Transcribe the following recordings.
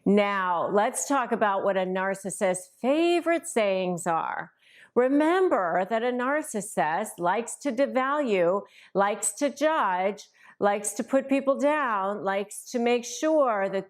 Now, let's talk about what a narcissist's favorite sayings are. Remember that a narcissist likes to devalue, likes to judge, likes to put people down, likes to make sure that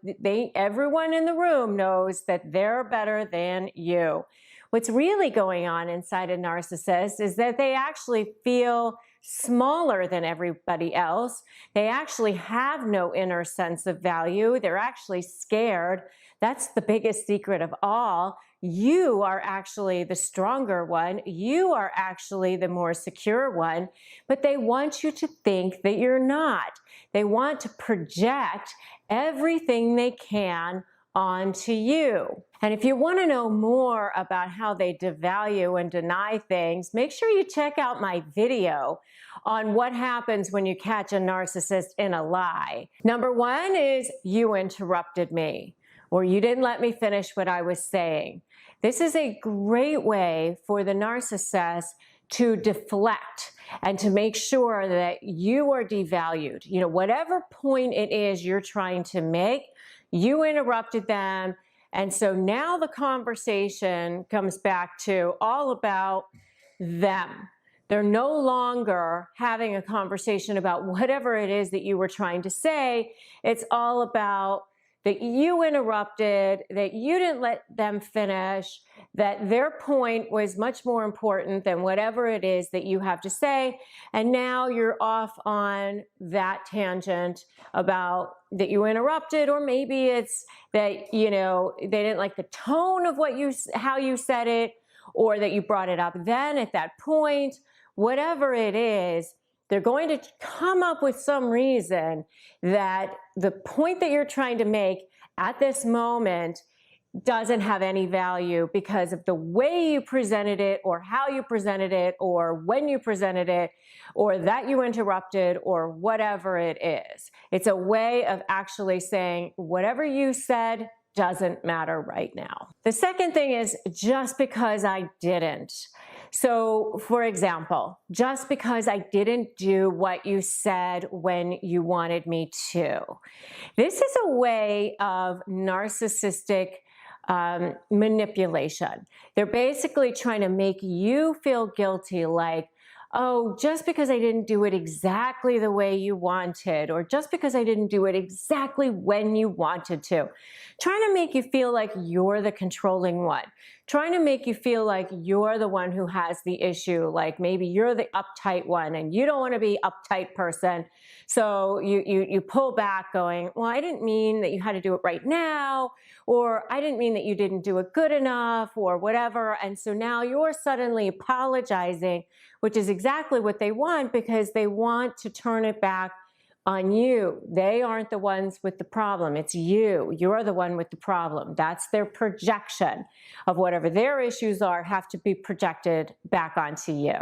everyone in the room knows that they're better than you. What's really going on inside a narcissist is that they actually feel smaller than everybody else. They actually have no inner sense of value. They're actually scared. That's the biggest secret of all. You are actually the stronger one. You are actually the more secure one, but they want you to think that you're not. They want to project everything they can onto you. And if you want to know more about how they devalue and deny things, make sure you check out my video on what happens when you catch a narcissist in a lie. Number one is, you interrupted me, or you didn't let me finish what I was saying. This is a great way for the narcissist to deflect and to make sure that you are devalued. You know, whatever point it is you're trying to make, you interrupted them. And so now the conversation comes back to all about them. They're no longer having a conversation about whatever it is that you were trying to say. It's all about that you interrupted, that you didn't let them finish, that their point was much more important than whatever it is that you have to say. And now you're off on that tangent about that you interrupted, or maybe it's that, you know, they didn't like the tone of how you said it, or that you brought it up then at that point. Whatever it is, they're going to come up with some reason that the point that you're trying to make at this moment doesn't have any value because of the way you presented it, or how you presented it, or when you presented it, or that you interrupted, or whatever it is. It's a way of actually saying whatever you said doesn't matter right now. The second thing is, just because I didn't. So, for example, just because I didn't do what you said when you wanted me to. This is a way of narcissistic manipulation. They're basically trying to make you feel guilty, like, oh, just because I didn't do it exactly the way you wanted, or just because I didn't do it exactly when you wanted to. Trying to make you feel like you're the controlling one. Trying to make you feel like you're the one who has the issue, like maybe you're the uptight one and you don't want to be uptight person. So you pull back going, well, I didn't mean that you had to do it right now, or I didn't mean that you didn't do it good enough, or whatever. And so now you're suddenly apologizing, which is exactly what they want, because they want to turn it back on you. They aren't the ones with the problem. It's you. You're the one with the problem. That's their projection of whatever their issues are, have to be projected back onto you.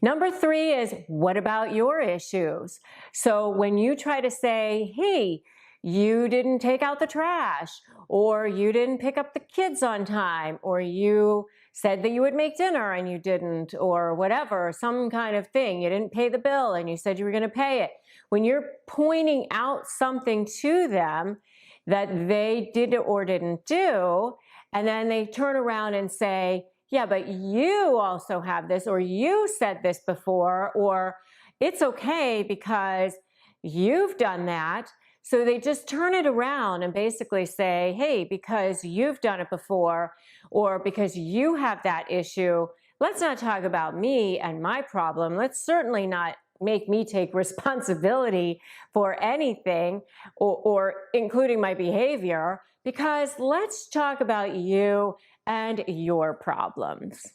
Number three is, what about your issues? So when you try to say, hey, you didn't take out the trash, or you didn't pick up the kids on time, or you said that you would make dinner and you didn't, or whatever, some kind of thing. You didn't pay the bill and you said you were going to pay it. When you're pointing out something to them that they did or didn't do, and then they turn around and say, yeah, but you also have this, or you said this before, or it's okay because you've done that. So they just turn it around and basically say, hey, because you've done it before, or because you have that issue, let's not talk about me and my problem. Let's certainly not make me take responsibility for anything, or including my behavior, because let's talk about you and your problems.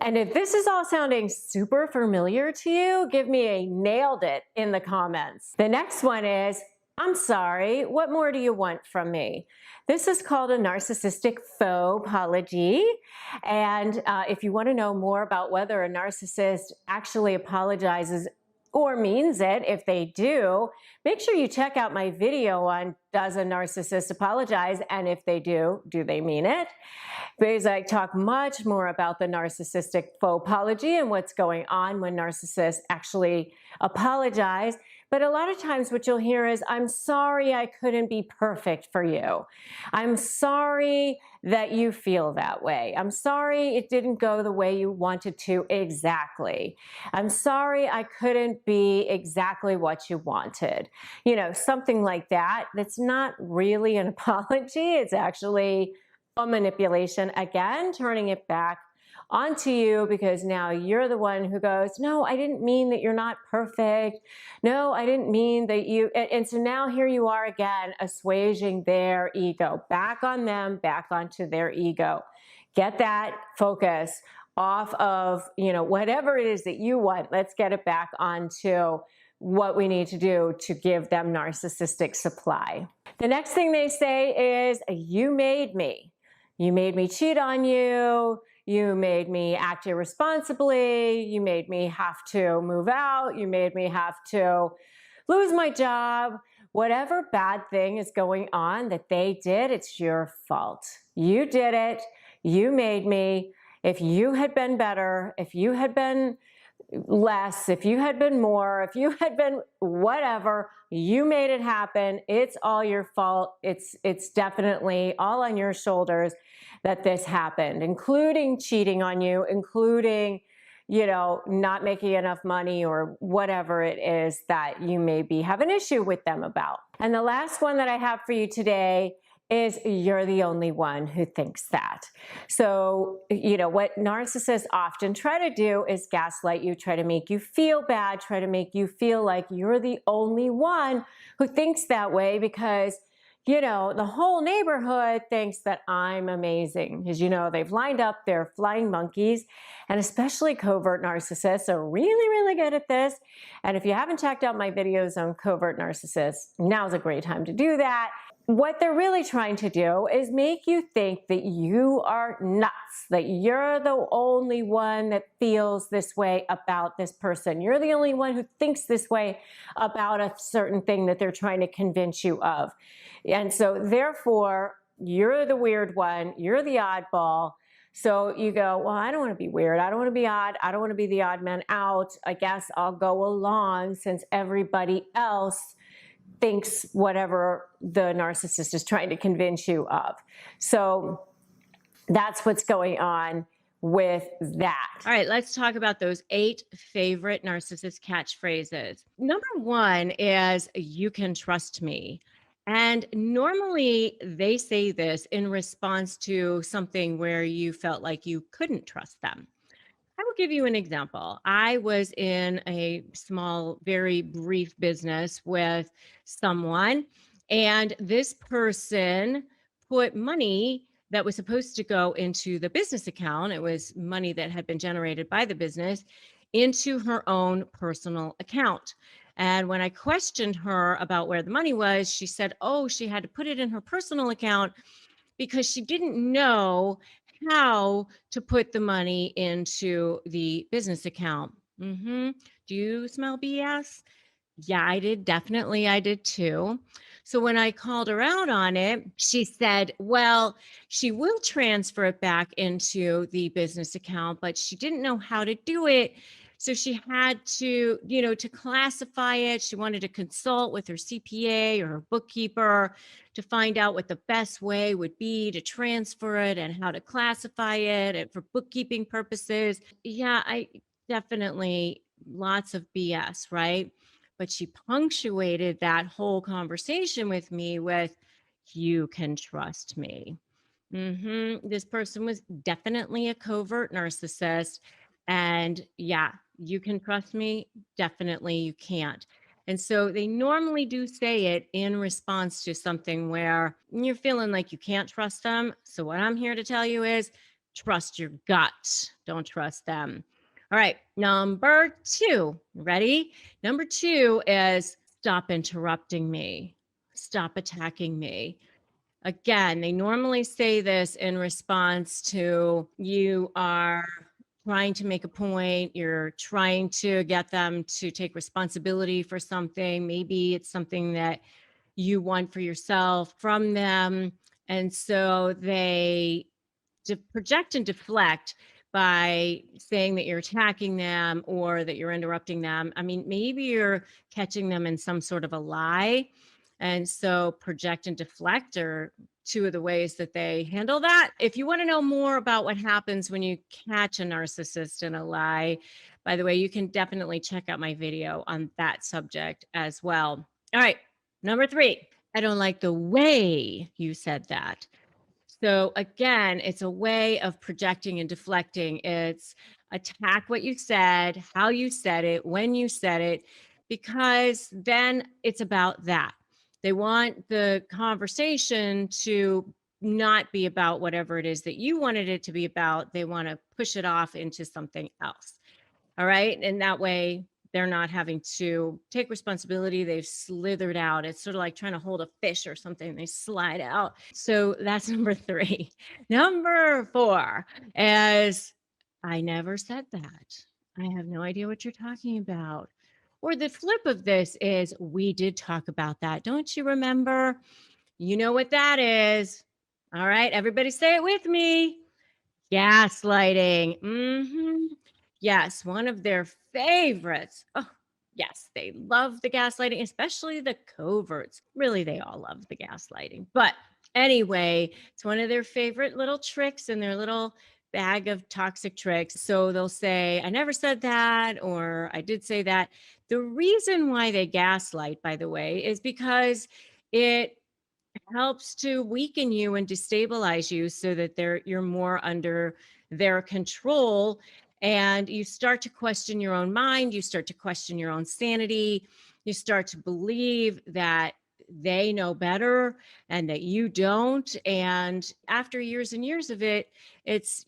And if this is all sounding super familiar to you, give me a nailed it in the comments. The next one is, I'm sorry, what more do you want from me? This is called a narcissistic faux apology. And if you want to know more about whether a narcissist actually apologizes or means it, if they do, make sure you check out my video on does a narcissist apologize, and if they do they mean it? Because I talk much more about the narcissistic faux apology and what's going on when narcissists actually apologize. But a lot of times what you'll hear is, I'm sorry I couldn't be perfect for you. I'm sorry that you feel that way. I'm sorry it didn't go the way you wanted to exactly. I'm sorry I couldn't be exactly what you wanted. Something like that. That's not really an apology. It's actually a manipulation. Again, turning it back onto you because now you're the one who goes, no, I didn't mean that you're not perfect. No, I didn't mean that you, and so now here you are again, assuaging their ego, back on them, back onto their ego. Get that focus off of, whatever it is that you want. Let's get it back onto what we need to do to give them narcissistic supply. The next thing they say is, you made me. You made me cheat on you. You made me act irresponsibly. You made me have to move out. You made me have to lose my job. Whatever bad thing is going on that they did, it's your fault. You did it. You made me. If you had been better, if you had been less, if you had been more, if you had been whatever, you made it happen. It's all your fault. It's definitely all on your shoulders that this happened, including cheating on you, including, not making enough money or whatever it is that you maybe have an issue with them about. And the last one that I have for you today is, you're the only one who thinks that. So, what narcissists often try to do is gaslight you, try to make you feel bad, try to make you feel like you're the only one who thinks that way because, the whole neighborhood thinks that I'm amazing. Because, they've lined up their flying monkeys, and especially covert narcissists are really, really good at this. And if you haven't checked out my videos on covert narcissists, now's a great time to do that. What they're really trying to do is make you think that you are nuts, that you're the only one that feels this way about this person. You're the only one who thinks this way about a certain thing that they're trying to convince you of. And so therefore, you're the weird one, you're the oddball. So you go, well, I don't want to be weird. I don't want to be odd. I don't want to be the odd man out. I guess I'll go along since everybody else thinks whatever the narcissist is trying to convince you of. So that's what's going on with that. All right, let's talk about those 8 favorite narcissist catchphrases. Number 1 is, you can trust me. And normally they say this in response to something where you felt like you couldn't trust them. I will give you an example. I was in a small, very brief business with someone, and this person put money that was supposed to go into the business account. It was money that had been generated by the business into her own personal account. And when I questioned her about where the money was, she said, oh, she had to put it in her personal account because she didn't know how to put the money into the business account. Do you smell BS? Yeah, I did. Definitely, I did too. So when I called her out on it, she said, well, she will transfer it back into the business account, but she didn't know how to do it. So she had to, to classify it. She wanted to consult with her CPA or her bookkeeper to find out what the best way would be to transfer it and how to classify it and for bookkeeping purposes. Yeah, I definitely lots of BS, right? But she punctuated that whole conversation with me with, you can trust me. This person was definitely a covert narcissist. And yeah, you can trust me. Definitely you can't. And so they normally do say it in response to something where you're feeling like you can't trust them. So what I'm here to tell you is, trust your gut. Don't trust them. All right, number 2, ready? Number 2 is, stop interrupting me. Stop attacking me. Again, they normally say this in response to, you are trying to make a point, you're trying to get them to take responsibility for something. Maybe it's something that you want for yourself from them. And so they project and deflect by saying that you're attacking them or that you're interrupting them. I mean, maybe you're catching them in some sort of a lie. And so project and deflect are two of the ways that they handle that. If you want to know more about what happens when you catch a narcissist in a lie, by the way, you can definitely check out my video on that subject as well. All right, number 3, I don't like the way you said that. So again, it's a way of projecting and deflecting. It's attack what you said, how you said it, when you said it, because then it's about that. They want the conversation to not be about whatever it is that you wanted it to be about. They want to push it off into something else. All right. And that way they're not having to take responsibility. They've slithered out. It's sort of like trying to hold a fish or something. They slide out. So that's number 3. Number 4 is I never said that. I have no idea what you're talking about. Or the flip of this is we did talk about that. Don't you remember? You know what that is. All right. Everybody say it with me. Gaslighting. Yes, one of their favorites. Oh, yes, they love the gaslighting, especially the coverts. Really, they all love the gaslighting. But anyway, it's one of their favorite little tricks in their little bag of toxic tricks. So they'll say, I never said that, or I did say that. The reason why they gaslight, by the way, is because it helps to weaken you and destabilize you so that you're more under their control, and you start to question your own mind, you start to question your own sanity, you start to believe that they know better and that you don't. And after years and years of it, it's,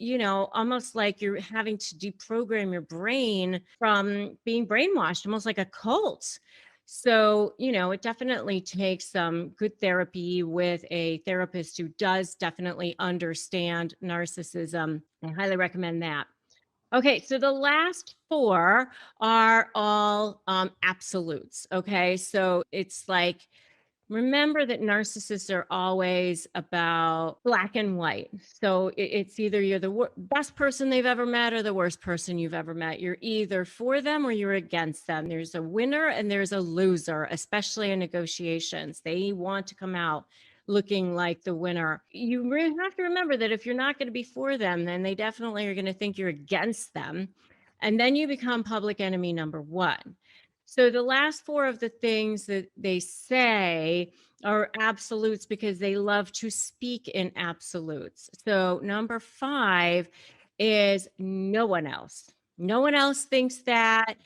almost like you're having to deprogram your brain from being brainwashed, almost like a cult. So, it definitely takes some good therapy with a therapist who does definitely understand narcissism. I highly recommend that. Okay, so the last 4 are all absolutes. Okay, so it's like, remember that narcissists are always about black and white. So it's either you're the best person they've ever met or the worst person you've ever met. You're either for them or you're against them. There's a winner and there's a loser, especially in negotiations. They want to come out looking like the winner. You have to remember that if you're not going to be for them, then they definitely are going to think you're against them. And then you become public enemy number 1. So the last 4 of the things that they say are absolutes because they love to speak in absolutes. So number 5 is no one else. No one else thinks that.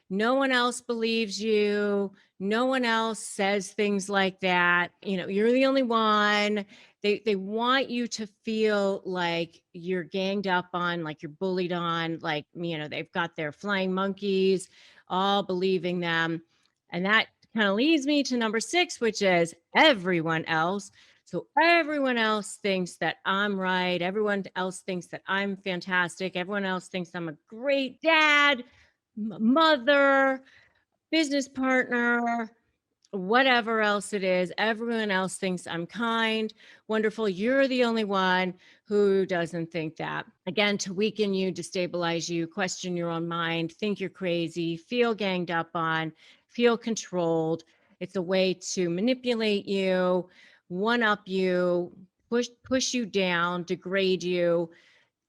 No one else believes you. No one else says things like that. You're the only one. They want you to feel like you're ganged up on, like you're bullied on, like, they've got their flying monkeys all believing them. And that kind of leads me to number 6, which is everyone else. So everyone else thinks that I'm right. Everyone else thinks that I'm fantastic. Everyone else thinks I'm a great dad, mother, business partner, whatever else it is. Everyone else thinks I'm kind, wonderful. You're the only one who doesn't think that. Again, to weaken you, destabilize you, question your own mind, think you're crazy, feel ganged up on, feel controlled. It's a way to manipulate you, one up you, push you down, degrade you.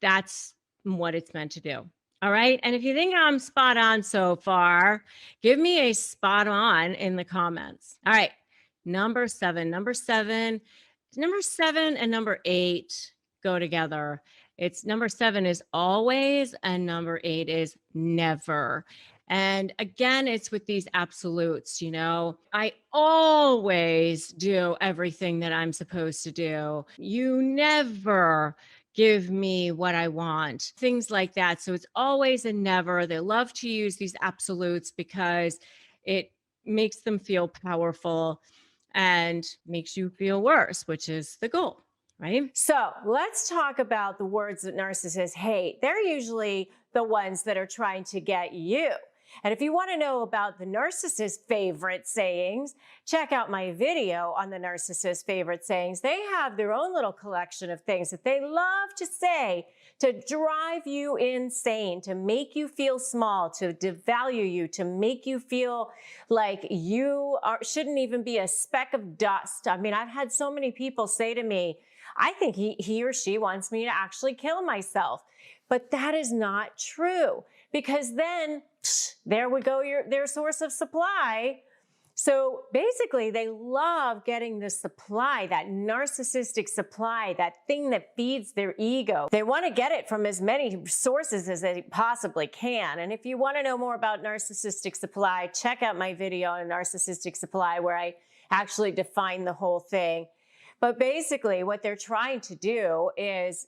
That's what it's meant to do. All right. And if you think I'm spot on so far, give me a spot on in the comments. All right. Number 7. Number 7 and number 8 go together. It's number 7 is always, and number 8 is never. And again, it's with these absolutes. I always do everything that I'm supposed to do. You never give me what I want, things like that. So it's always a never. They love to use these absolutes because it makes them feel powerful and makes you feel worse, which is the goal, right? So let's talk about the words that narcissists hate. They're usually the ones that are trying to get you. And if you want to know about the narcissist's favorite sayings, check out my video on the narcissist's favorite sayings. They have their own little collection of things that they love to say to drive you insane, to make you feel small, to devalue you, to make you feel like you shouldn't even be a speck of dust. I mean, I've had so many people say to me, I think he or she wants me to actually kill myself. But that is not true, because then there would go their source of supply. So basically, they love getting the supply, that narcissistic supply, that thing that feeds their ego. They want to get it from as many sources as they possibly can. And if you want to know more about narcissistic supply, check out my video on narcissistic supply, where I actually define the whole thing. But basically, what they're trying to do is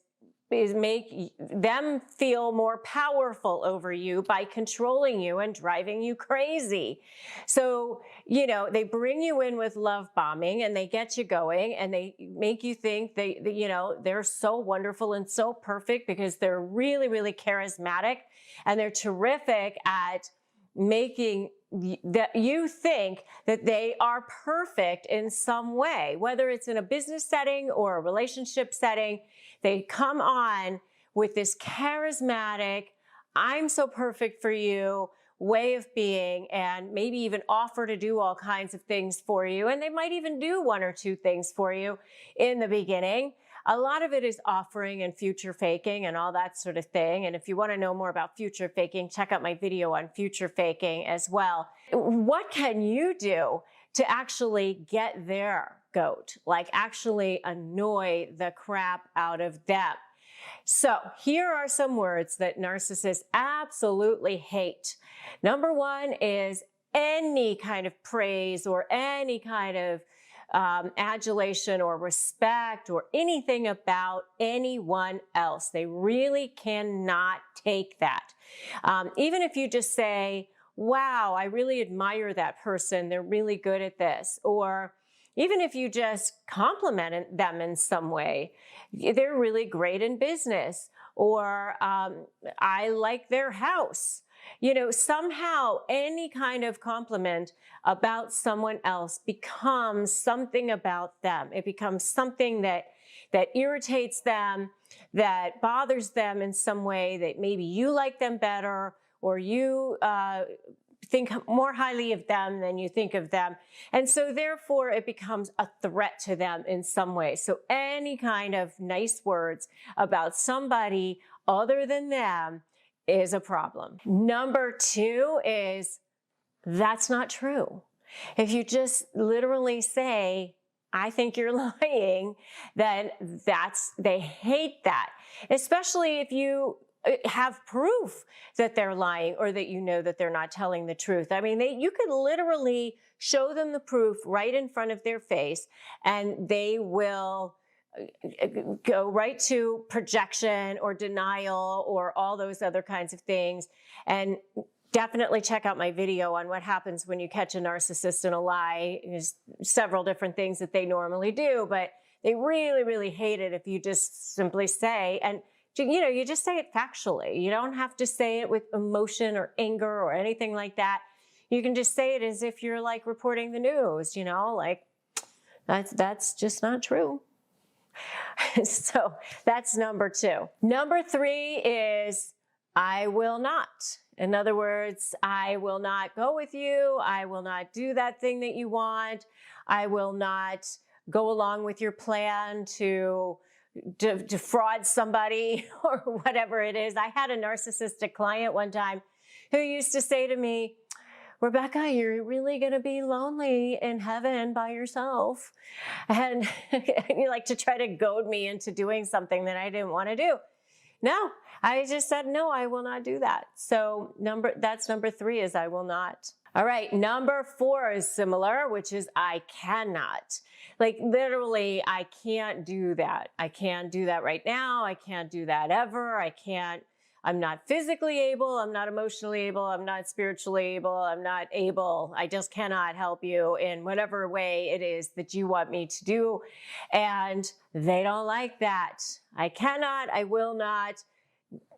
make them feel more powerful over you by controlling you and driving you crazy. So, they bring you in with love bombing, and they get you going, and they make you think they're so wonderful and so perfect because they're really, really charismatic, and they're terrific at making that you think that they are perfect in some way, whether it's in a business setting or a relationship setting. They come on with this charismatic, I'm so perfect for you way of being, and maybe even offer to do all kinds of things for you. And they might even do one or two things for you in the beginning. A lot of it is offering and future faking and all that sort of thing. And if you want to know more about future faking, check out my video on future faking as well. What can you do to actually get their goat? Like actually annoy the crap out of them. So here are some words that narcissists absolutely hate. Number one is any kind of praise or any kind of adulation or respect or anything about anyone else. They really cannot take that. Even if you just say, wow, I really admire that person, they're really good at this. Or even if you just compliment them in some way, they're really great in business. Or I like their house. Somehow any kind of compliment about someone else becomes something about them. It becomes something that irritates them, that bothers them in some way, that maybe you like them better, or you think more highly of them than you think of them. And so therefore it becomes a threat to them in some way. So any kind of nice words about somebody other than them is a problem. Number two is, that's not true. If you just literally say, I think you're lying, then they hate that. Especially if you have proof that they're lying, or that that they're not telling the truth. I mean, you could literally show them the proof right in front of their face, and they will go right to projection or denial or all those other kinds of things. And definitely check out my video on what happens when you catch a narcissist in a lie. There's several different things that they normally do, but they really, really hate it if you just simply say, and you just say it factually. You don't have to say it with emotion or anger or anything like that. You can just say it as if you're like reporting the news, like that's just not true. So that's number two. Number three is, I will not. In other words, I will not go with you. I will not do that thing that you want. I will not go along with your plan to defraud somebody or whatever it is. I had a narcissistic client one time who used to say to me, Rebecca, you're really going to be lonely in heaven by yourself. And you like to try to goad me into doing something that I didn't want to do. No, I just said, no, I will not do that. So that's number three, is I will not. All right, number four is similar, which is I cannot. Like literally, I can't do that. I can't do that right now. I can't do that ever. I'm not physically able. I'm not emotionally able. I'm not spiritually able. I'm not able. I just cannot help you in whatever way it is that you want me to do. And they don't like that. I cannot, I will not.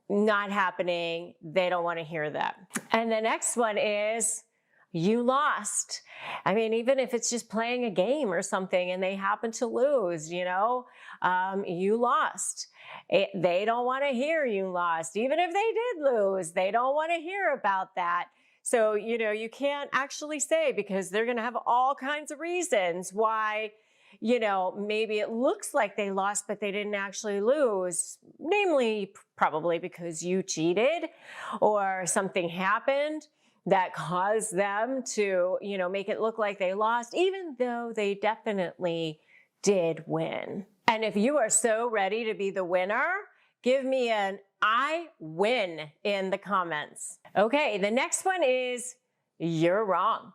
not happening. They don't want to hear that. And the next one is, you lost. I mean, even if it's just playing a game or something and they happen to lose, you lost. They don't want to hear you lost. Even if they did lose, they don't want to hear about that. So, you can't actually say, because they're going to have all kinds of reasons why, maybe it looks like they lost, but they didn't actually lose. Namely, probably because you cheated or something happened that caused them to, make it look like they lost, even though they definitely did win. And if you are so ready to be the winner, give me an I win in the comments. Okay, the next one is, you're wrong.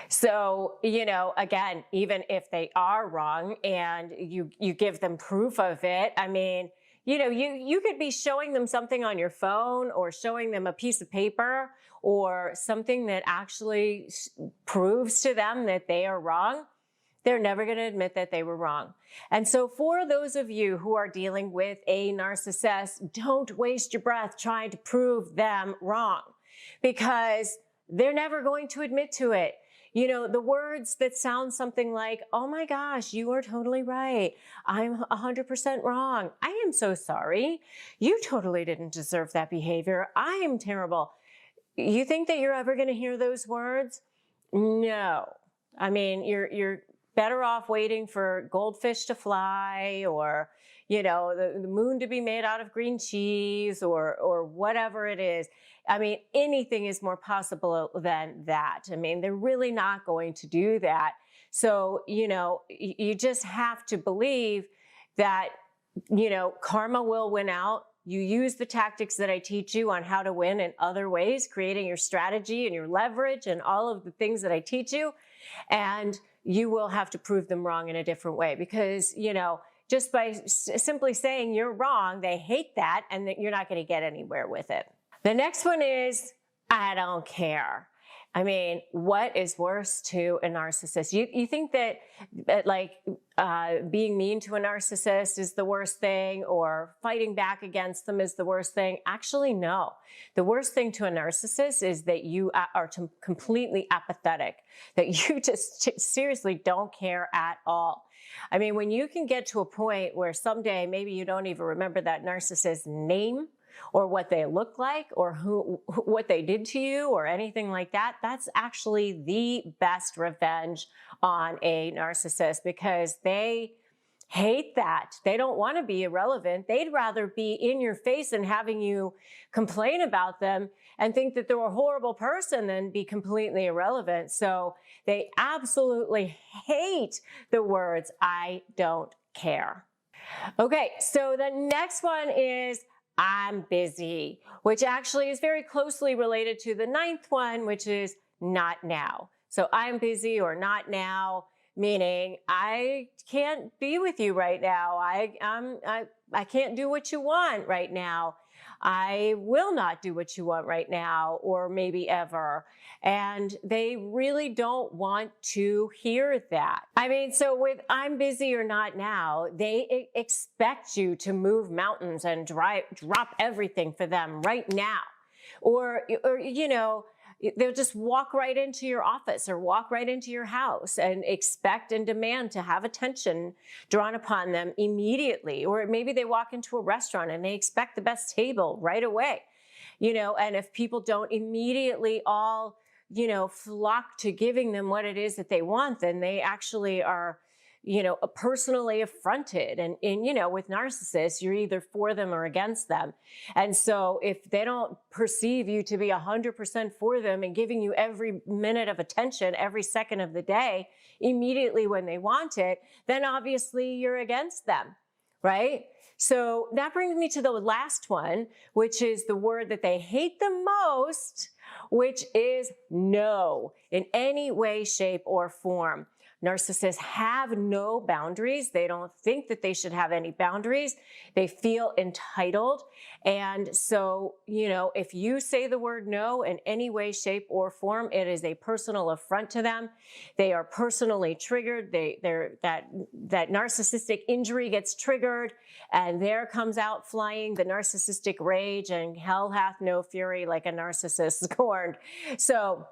So, again, even if they are wrong and you give them proof of it, I mean, you could be showing them something on your phone or showing them a piece of paper or something that actually proves to them that they are wrong. They're never going to admit that they were wrong. And so for those of you who are dealing with a narcissist, don't waste your breath trying to prove them wrong, because they're never going to admit to it. The words that sound something like, oh my gosh, you are totally right. I'm 100% wrong. I am so sorry. You totally didn't deserve that behavior. I am terrible. You think that you're ever going to hear those words? No. I mean, you're better off waiting for goldfish to fly, or, the moon to be made out of green cheese, or whatever it is. I mean, anything is more possible than that. I mean, they're really not going to do that. So, you just have to believe that, karma will win out. You use the tactics that I teach you on how to win in other ways, creating your strategy and your leverage and all of the things that I teach you. And you will have to prove them wrong in a different way, because, just by simply saying you're wrong, they hate that, and that you're not going to get anywhere with it. The next one is, I don't care. I mean, what is worse to a narcissist? You think that being mean to a narcissist is the worst thing, or fighting back against them is the worst thing? Actually, no. The worst thing to a narcissist is that you are completely apathetic, that you just seriously don't care at all. I mean, when you can get to a point where someday maybe you don't even remember that narcissist's name, or what they look like, or what they did to you, or anything like that, that's actually the best revenge on a narcissist, because they hate that. They don't want to be irrelevant. They'd rather be in your face and having you complain about them and think that they're a horrible person than be completely irrelevant. So they absolutely hate the words, I don't care. Okay, so the next one is, I'm busy, which actually is very closely related to the ninth one, which is not now. So I'm busy or not now, meaning I can't be with you right now. I can't do what you want right now. I will not do what you want right now, or maybe ever. And they really don't want to hear that. I mean, so with I'm busy or not now, they expect you to move mountains and drop everything for them right now. Or they'll just walk right into your office or walk right into your house and expect and demand to have attention drawn upon them immediately. Or maybe they walk into a restaurant and they expect the best table right away. And if people don't immediately all, flock to giving them what it is that they want, then they actually are, personally affronted. And with narcissists, you're either for them or against them. And so if they don't perceive you to be 100% for them and giving you every minute of attention, every second of the day, immediately when they want it, then obviously you're against them, right? So that brings me to the last one, which is the word that they hate the most, which is no, in any way, shape, or form. Narcissists have no boundaries. They don't think that they should have any boundaries. They feel entitled. And so, if you say the word no in any way, shape, or form, it is a personal affront to them. They are personally triggered. That narcissistic injury gets triggered, and there comes out flying the narcissistic rage, and hell hath no fury like a narcissist scorned. So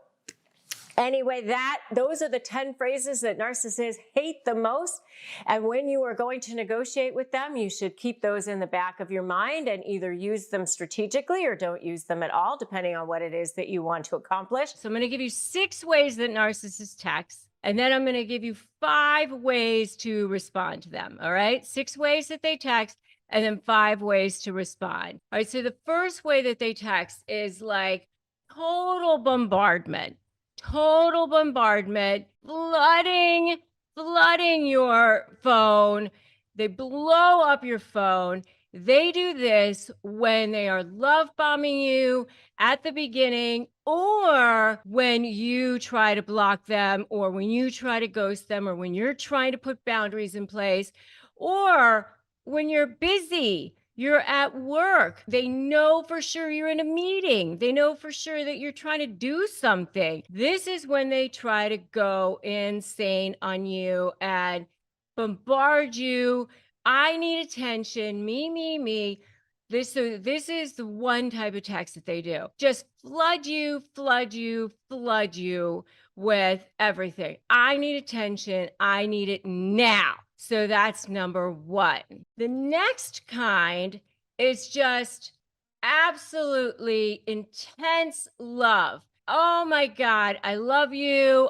anyway, those are the 10 phrases that narcissists hate the most. And when you are going to negotiate with them, you should keep those in the back of your mind and either use them strategically or don't use them at all, depending on what it is that you want to accomplish. So I'm going to give you 6 ways that narcissists text, and then I'm going to give you 5 ways to respond to them. All right. 6 ways that they text, and then 5 ways to respond. All right. So the first way that they text is like total bombardment, flooding your phone. They blow up your phone. They do this when they are love bombing you at the beginning, or when you try to block them, or when you try to ghost them, or when you're trying to put boundaries in place, or when you're busy. You're at work. They know for sure you're in a meeting. They know for sure that you're trying to do something. This is when they try to go insane on you and bombard you. I need attention. Me. This is the one type of text that they do. Just flood you with everything. I need attention. I need it now. So that's number 1. The next kind is just absolutely intense love. Oh my God, I love you.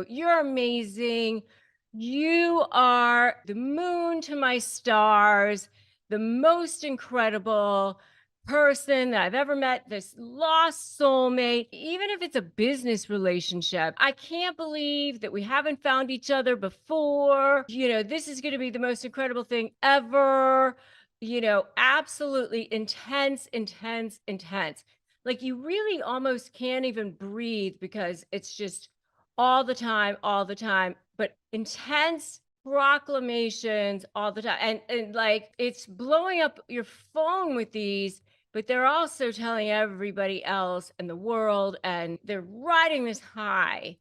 You're amazing. You are the moon to my stars, the most incredible person that I've ever met, this lost soulmate. Even if it's a business relationship, I can't believe that we haven't found each other before. This is going to be the most incredible thing ever. Absolutely intense. Like you really almost can't even breathe because it's just all the time, but intense proclamations all the time. And like it's blowing up your phone with these, but they're also telling everybody else in the world, and they're riding this high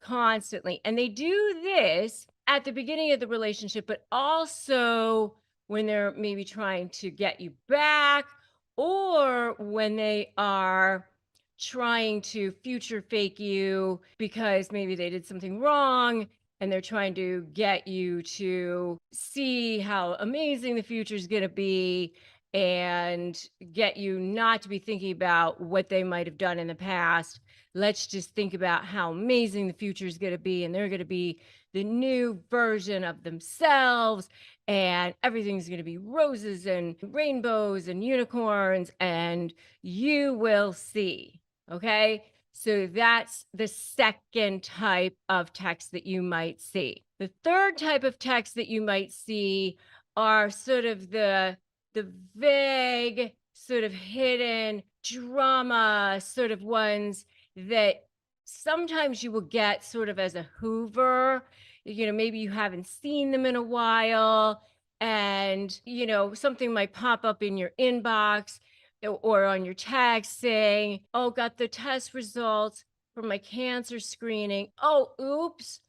constantly. And they do this at the beginning of the relationship, but also when they're maybe trying to get you back, or when they are trying to future fake you because maybe they did something wrong and they're trying to get you to see how amazing the future is going to be and get you not to be thinking about what they might have done in the past. Let's just think about how amazing the future is going to be, and they're going to be the new version of themselves, and everything's going to be roses and rainbows and unicorns, and you will see. Okay. So that's the second type of text that you might see. The third type of text that you might see are sort of the vague, sort of hidden drama sort of ones that sometimes you will get sort of as a Hoover. Maybe you haven't seen them in a while, and, something might pop up in your inbox or on your text saying, oh, got the test results from my cancer screening. Oh, oops.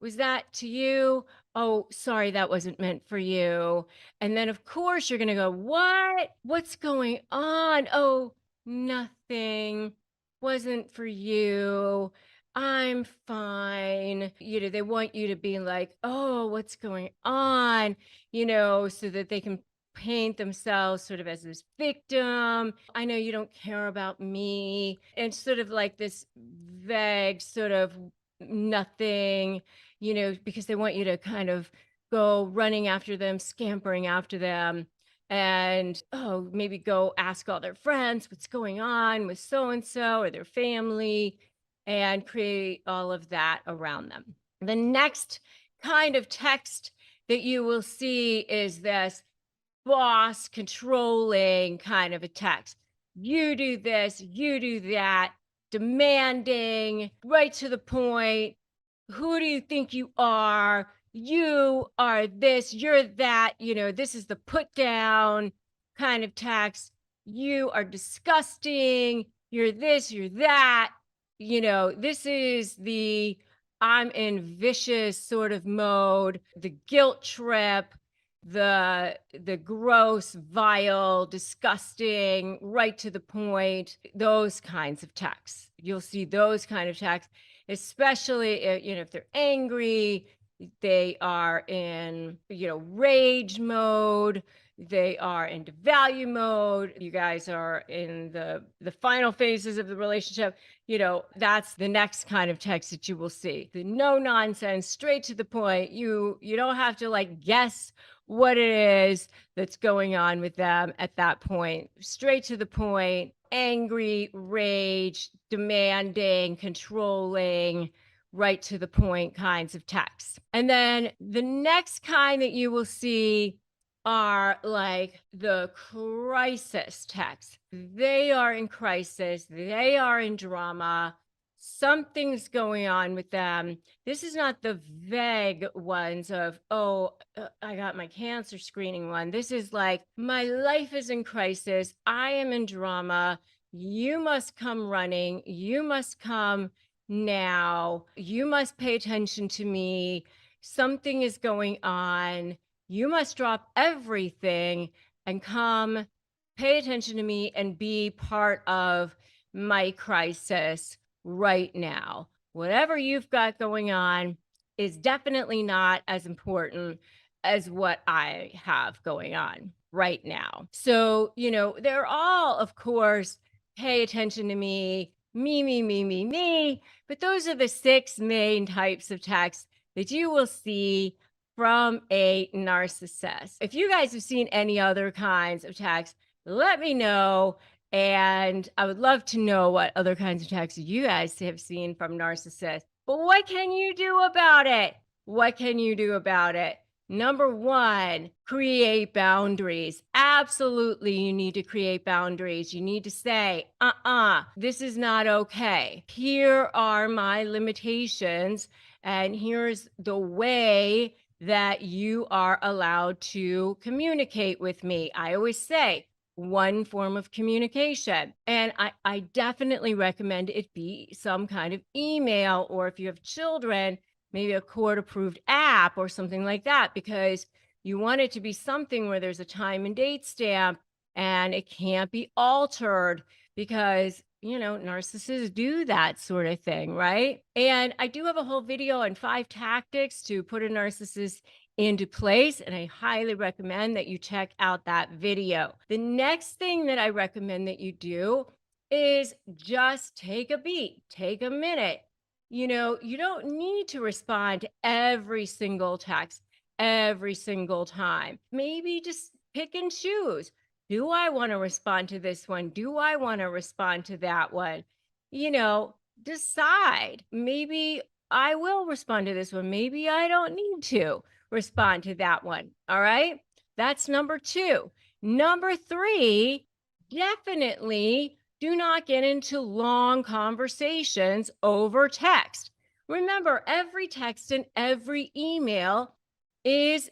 Was that to you? Oh, sorry, that wasn't meant for you. And then, of course, you're going to go, what? What's going on? Oh, nothing. Wasn't for you. I'm fine. They want you to be like, oh, what's going on? So that they can paint themselves sort of as this victim. I know you don't care about me. And sort of like this vague sort of nothing, because they want you to kind of go running after them, scampering after them, and maybe go ask all their friends what's going on with so-and-so or their family, and create all of that around them. The next kind of text that you will see is this boss controlling kind of a text. You do this, you do that, demanding, right to the point, who do you think you are? You are this, you're that, this is the put down kind of text. You are disgusting. You're this, you're that. This is the I'm in vicious sort of mode, the guilt trip, the gross, vile, disgusting, right to the point, those kinds of texts. You'll see those kind of texts, especially if they're angry, they are in rage mode, they are in devalue mode, you guys are in the final phases of the relationship. That's the next kind of text that you will see. The no nonsense, straight to the point. You don't have to like guess what it is that's going on with them at that point. Straight to the point, angry, rage, demanding, controlling, right to the point kinds of texts. And then the next kind that you will see are like the crisis texts. They are in crisis, they are in drama. Something's going on with them. This is not the vague ones of, I got my cancer screening one. This is like, my life is in crisis. I am in drama. You must come running. You must come now. You must pay attention to me. Something is going on. You must drop everything and come pay attention to me and be part of my crisis right now. Whatever you've got going on is definitely not as important as what I have going on right now. So, they're all, of course, pay attention to me, me. But those are the 6 main types of text that you will see from a narcissist. If you guys have seen any other kinds of text, let me know. And I would love to know what other kinds of texts you guys have seen from narcissists. But what can you do about it? What can you do about it? Number 1, create boundaries. Absolutely, you need to create boundaries. You need to say, this is not okay. Here are my limitations, and here's the way that you are allowed to communicate with me. I always say, one form of communication. And I definitely recommend it be some kind of email, or if you have children, maybe a court-approved app or something like that, because you want it to be something where there's a time and date stamp and it can't be altered, because narcissists do that sort of thing, right? And I do have a whole video on 5 tactics to put a narcissist into place, and I highly recommend that you check out that video. The next thing that I recommend that you do is just take a beat, take a minute. You don't need to respond to every single text every single time. Maybe just pick and choose. Do I want to respond to this one? Do I want to respond to that one? Decide. Maybe I will respond to this one. Maybe I don't need to respond to that one. All right. That's number 2. Number 3, definitely do not get into long conversations over text. Remember, every text and every email is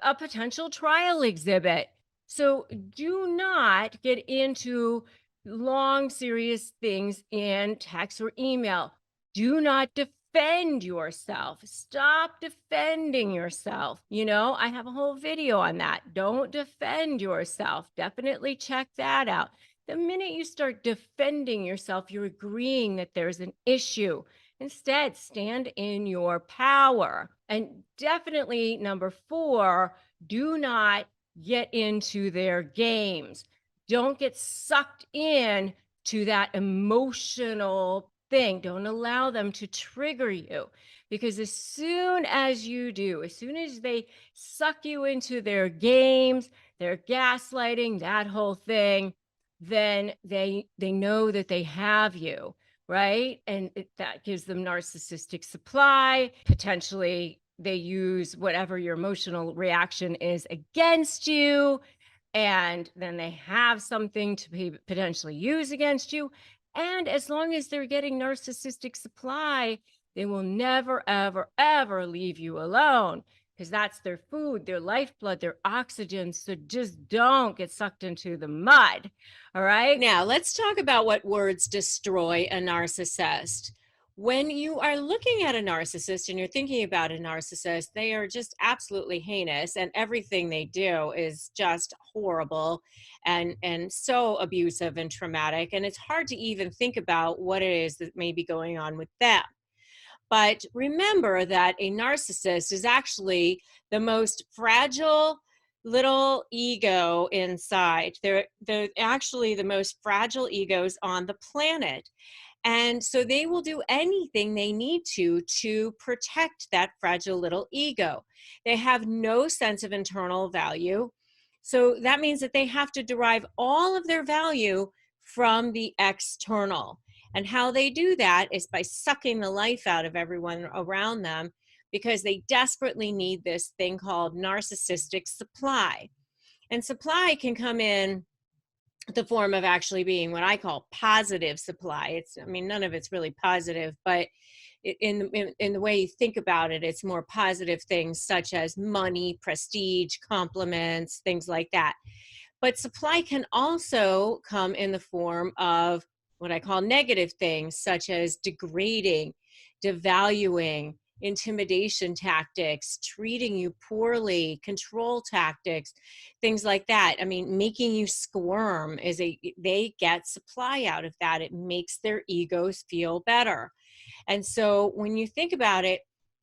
a potential trial exhibit. So do not get into long, serious things in text or email. Do not defend yourself. Stop defending yourself. I have a whole video on that. Don't defend yourself. Definitely check that out. The minute you start defending yourself, you're agreeing that there's an issue. Instead, stand in your power. And definitely, number 4, do not get into their games. Don't get sucked in to that emotional thing. Don't allow them to trigger you, because as soon as you do, as soon as they suck you into their games, their gaslighting, that whole thing, then they know that they have you, right? And that gives them narcissistic supply. Potentially, they use whatever your emotional reaction is against you, and then they have something to potentially use against you. And as long as they're getting narcissistic supply, They will never, ever, ever leave you alone because that's their food, their lifeblood, their oxygen. So just don't get sucked into the mud. All right. Now, let's talk about what words destroy a narcissist. When you are looking at a narcissist and you're thinking about a narcissist, they are just absolutely heinous, and everything they do is just horrible and so abusive and traumatic. And it's hard to even think about what it is that may be going on with them. But remember that a narcissist is actually the most fragile little ego inside. They're actually the most fragile egos on the planet. And so they will do anything they need to protect that fragile little ego. They have no sense of internal value. So that means that they have to derive all of their value from the external. And how they do that is by sucking the life out of everyone around them because they desperately need this thing called narcissistic supply. And supply can come in the form of actually being what I call positive supply. I mean, none of it's really positive, but in the way you think about it, it's more positive things such as money, prestige, compliments, things like that. But supply can also come in the form of what I call negative things, such as degrading, devaluing, intimidation tactics, treating you poorly, control tactics, things like that. I mean, making you squirm they get supply out of that. It makes their egos feel better. And so when you think about it,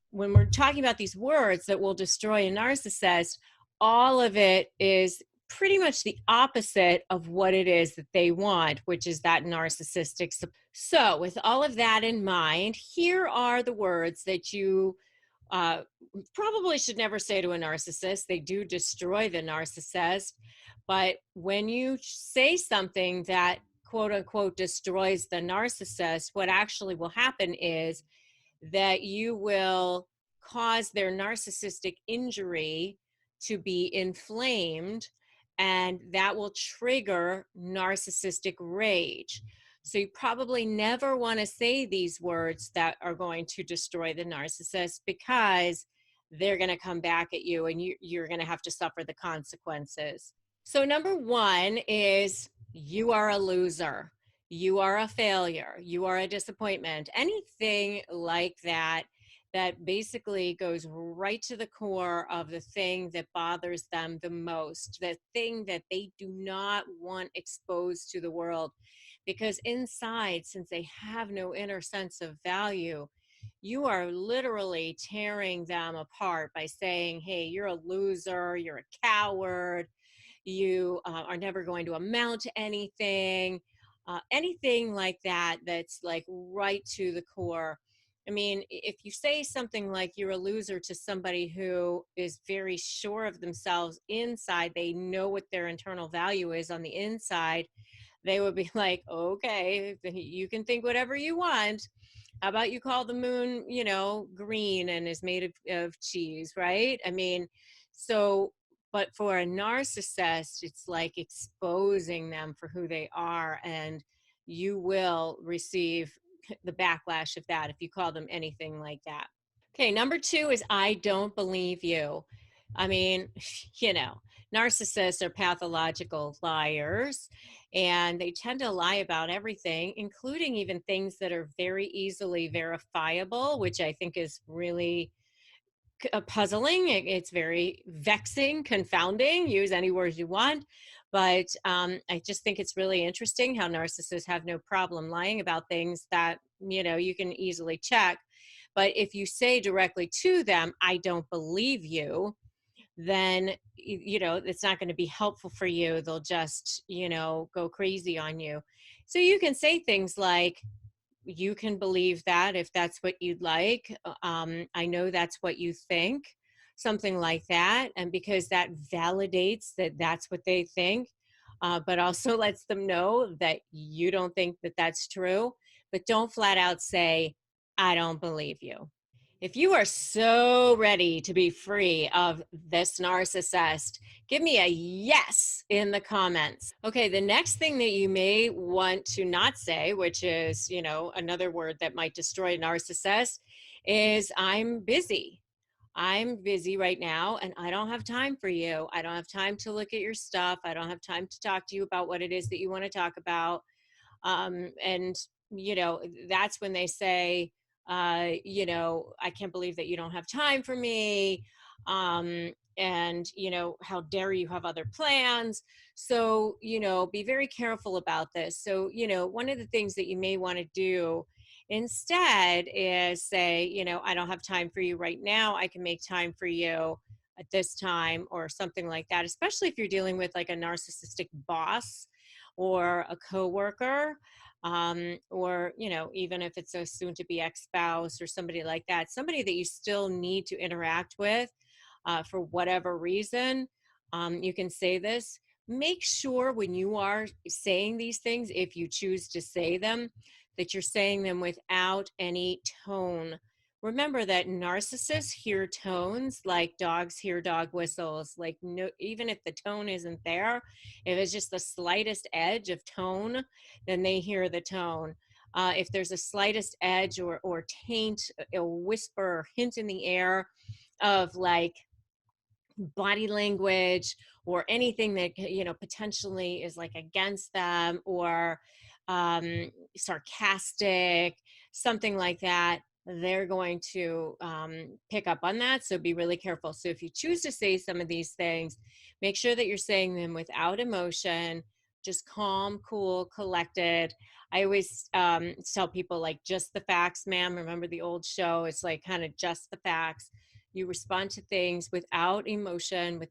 when we're talking about these words that will destroy a narcissist, all of it is pretty much the opposite of what it is that they want, which is that narcissistic. So with all of that in mind, here are the words that you probably should never say to a narcissist. They do destroy the narcissist. But when you say something that quote unquote destroys the narcissist, what actually will happen is that you will cause their narcissistic injury to be inflamed, and that will trigger narcissistic rage. So you probably never want to say these words that are going to destroy the narcissist because they're going to come back at you and you're going to have to suffer the consequences. So number one is you are a loser. You are a failure. You are a disappointment. Anything like that that basically goes right to the core of the thing that bothers them the most, the thing that they do not want exposed to the world. Because inside, since they have no inner sense of value, you are literally tearing them apart by saying, hey, you're a loser, you're a coward, you are never going to amount to anything, anything like that, that's like right to the core. I mean, if you say something like you're a loser to somebody who is very sure of themselves inside, they know what their internal value is on the inside, they would be like, okay, you can think whatever you want. How about you call the moon, green and is made of cheese, right? I mean, so, but for a narcissist, it's like exposing them for who they are, and you will receive the backlash of that if you call them anything like that. Okay, number two is I don't believe you. I mean, narcissists are pathological liars, and they tend to lie about everything, including even things that are very easily verifiable, which I think is really puzzling. It's very vexing, confounding, use any words you want. But I just think it's really interesting how narcissists have no problem lying about things that, you can easily check. But if you say directly to them, I don't believe you, then, it's not going to be helpful for you. They'll just, go crazy on you. So you can say things like, you can believe that if that's what you'd like. I know that's what you think, something like that. And because that validates that that's what they think, but also lets them know that you don't think that that's true. But don't flat out say, I don't believe you. If you are so ready to be free of this narcissist, give me a yes in the comments. Okay, the next thing that you may want to not say, which is, another word that might destroy a narcissist, is I'm busy. I'm busy right now and I don't have time for you. I don't have time to look at your stuff. I don't have time to talk to you about what it is that you want to talk about. And, that's when they say, I can't believe that you don't have time for me. And, how dare you have other plans? So, be very careful about this. So, one of the things that you may want to do instead is say, I don't have time for you right now. I can make time for you at this time or something like that, especially if you're dealing with like a narcissistic boss or a coworker, or even if it's a soon to be ex-spouse or somebody like that, somebody that you still need to interact with for whatever reason. You can say this. Make sure when you are saying these things, if you choose to say them, that you're saying them without any tone. Remember that narcissists hear tones like dogs hear dog whistles. Like, no, even if the tone isn't there, if it's just the slightest edge of tone, then they hear the tone. If there's a slightest edge or taint, a whisper or hint in the air of like body language or anything that potentially is like against them or sarcastic, something like that, they're going to pick up on that. So be really careful. So if you choose to say some of these things, make sure that you're saying them without emotion, just calm, cool, collected. I always tell people like, just the facts, ma'am. Remember the old show? It's like kind of just the facts. You respond to things without emotion,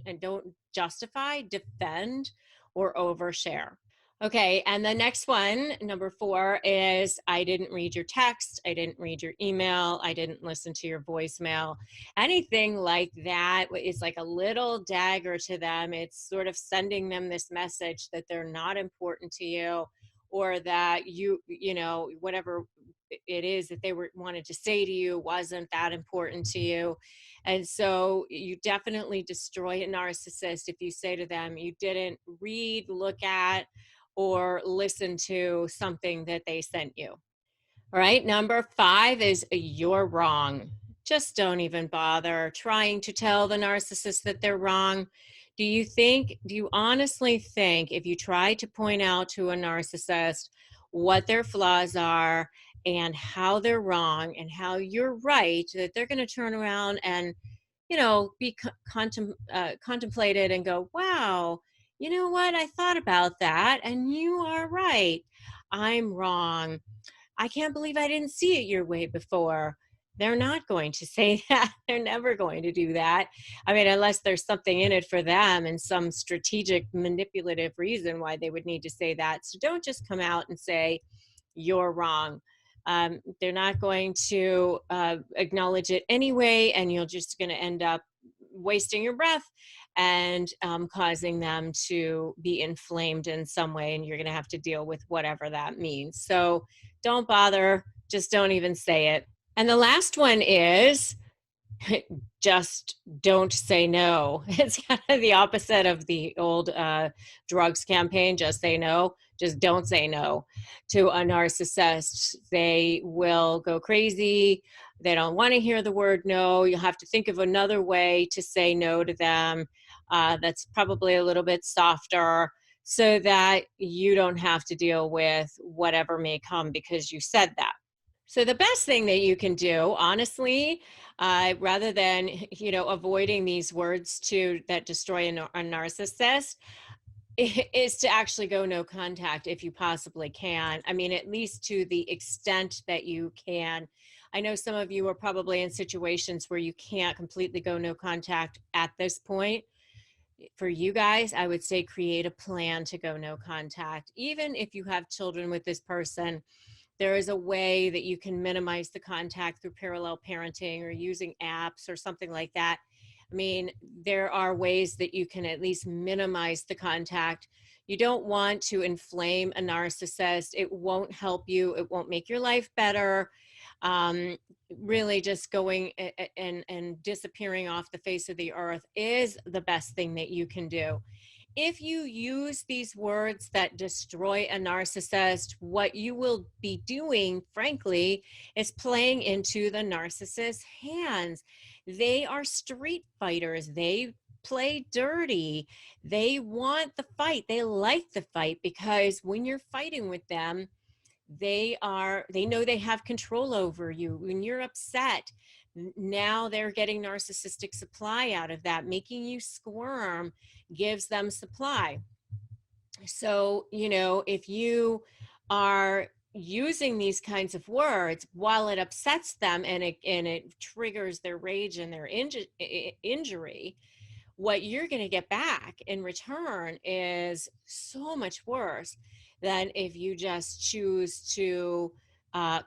and don't justify, defend, or overshare. Okay, and the next one, number 4, is I didn't read your text, I didn't read your email, I didn't listen to your voicemail. Anything like that is like a little dagger to them. It's sort of sending them this message that they're not important to you, or that whatever it is that they wanted to say to you wasn't that important to you. And so you definitely destroy a narcissist if you say to them you didn't read, look at, or listen to something that they sent you. All right. Number 5 is you're wrong. Just don't even bother trying to tell the narcissist that they're wrong. Do you honestly think if you try to point out to a narcissist what their flaws are and how they're wrong and how you're right, that they're going to turn around and, be contemplated and go, wow, you know what? I thought about that and you are right. I'm wrong. I can't believe I didn't see it your way before. They're not going to say that. They're never going to do that. I mean, unless there's something in it for them and some strategic manipulative reason why they would need to say that. So don't just come out and say, you're wrong. They're not going to acknowledge it anyway, and you're just going to end up wasting your breath and causing them to be inflamed in some way, and you're going to have to deal with whatever that means. So don't bother, just don't even say it. And the last one is just don't say no. It's kind of the opposite of the old drugs campaign, just say no. Just don't say no to a narcissist. They will go crazy. They don't want to hear the word no. You'll have to think of another way to say no to them that's probably a little bit softer, so that you don't have to deal with whatever may come because you said that. So the best thing that you can do, honestly, rather than avoiding these words that destroy a narcissist, is to actually go no contact if you possibly can. I mean, at least to the extent that you can. I know some of you are probably in situations where you can't completely go no contact at this point. For you guys, I would say create a plan to go no contact. Even if you have children with this person, there is a way that you can minimize the contact through parallel parenting or using apps or something like that. I mean, there are ways that you can at least minimize the contact. You don't want to inflame a narcissist. It won't help you. It won't make your life better. Um, really just going and disappearing off the face of the earth is the best thing that you can do. If you use these words that destroy a narcissist, what you will be doing, frankly, is playing into the narcissist's hands. They are street fighters. They play dirty. They want the fight. They like the fight because when you're fighting with them, they know they have control over you. When you're upset, now they're getting narcissistic supply out of that. Making you squirm gives them supply. So, if you are using these kinds of words while it upsets them and it triggers their rage and their injury, what you're going to get back in return is so much worse than if you just choose to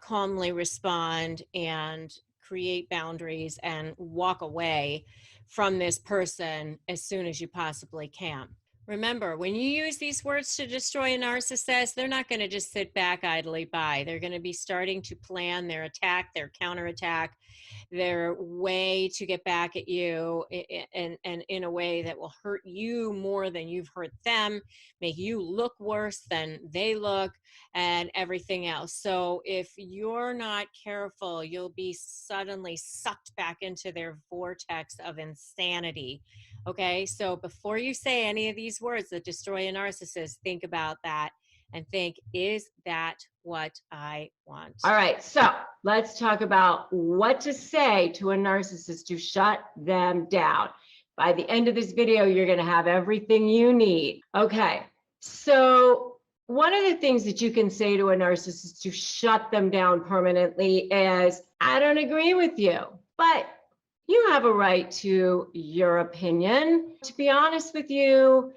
calmly respond and create boundaries and walk away from this person as soon as you possibly can. Remember, when you use these words to destroy a narcissist, they're not going to just sit back idly by. They're going to be starting to plan their attack, their counterattack, their way to get back at you, and in a way that will hurt you more than you've hurt them, make you look worse than they look, and everything else. So if you're not careful, you'll be suddenly sucked back into their vortex of insanity. Okay, so before you say any of these words that destroy a narcissist, think about that and think, is that what I want? All right, so let's talk about what to say to a narcissist to shut them down. By the end of this video, you're going to have everything you need. Okay, so one of the things that you can say to a narcissist to shut them down permanently is, I don't agree with you, but you have a right to your opinion. To be honest with you,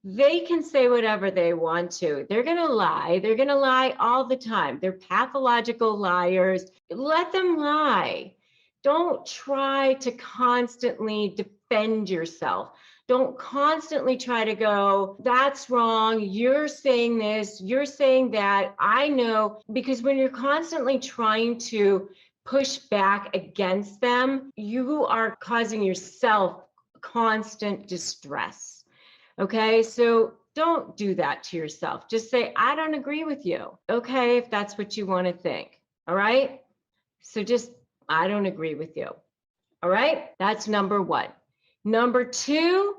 they can say whatever they want to. They're going to lie. They're going to lie all the time. They're pathological liars. Let them lie. Don't try to constantly defend yourself. Don't constantly try to go, that's wrong. You're saying this. You're saying that. I know. Because when you're constantly trying to push back against them, you are causing yourself constant distress. Okay, so don't do that to yourself. Just say, I don't agree with you. Okay, if that's what you want to think. All right, so just, I don't agree with you. All right, that's number one. Number two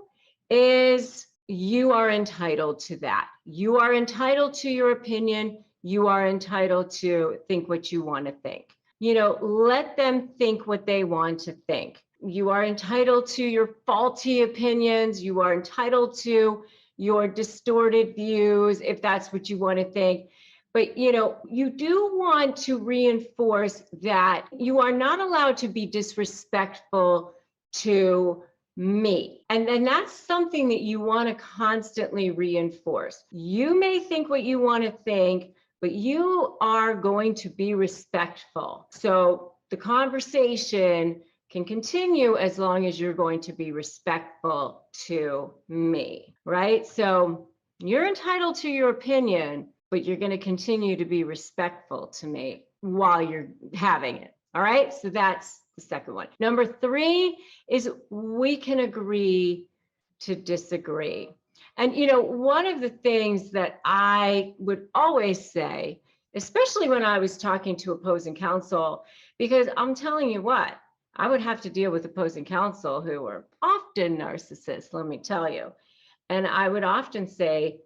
is you are entitled to that. You are entitled to your opinion. You are entitled to think what you want to think. Let them think what they want to think. You are entitled to your faulty opinions. You are entitled to your distorted views, if that's what you want to think. But, you do want to reinforce that you are not allowed to be disrespectful to me. And then that's something that you want to constantly reinforce. You may think what you want to think, but you are going to be respectful. So the conversation can continue as long as you're going to be respectful to me, right? So you're entitled to your opinion, but you're going to continue to be respectful to me while you're having it. All right, so that's the second one. Number three is we can agree to disagree. And, one of the things that I would always say, especially when I was talking to opposing counsel, because I'm telling you what, I would have to deal with opposing counsel who are often narcissists, let me tell you. And I would often say,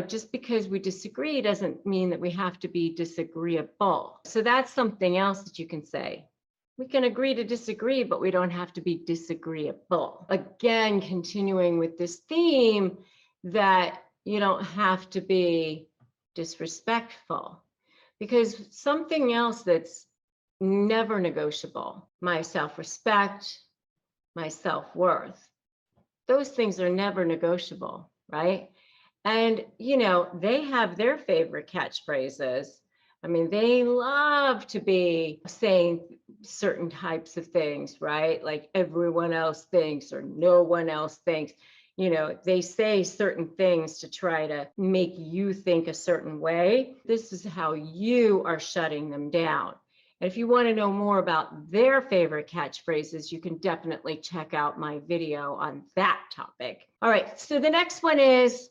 just because we disagree doesn't mean that we have to be disagreeable. So that's something else that you can say. We can agree to disagree, but we don't have to be disagreeable. Again, continuing with this theme that you don't have to be disrespectful, because something else that's never negotiable, my self-respect, my self-worth, those things are never negotiable, right? And, they have their favorite catchphrases. I mean, they love to be saying certain types of things, right? Like everyone else thinks or no one else thinks. They say certain things to try to make you think a certain way. This is how you are shutting them down. And if you want to know more about their favorite catchphrases, you can definitely check out my video on that topic. All right, so the next one is,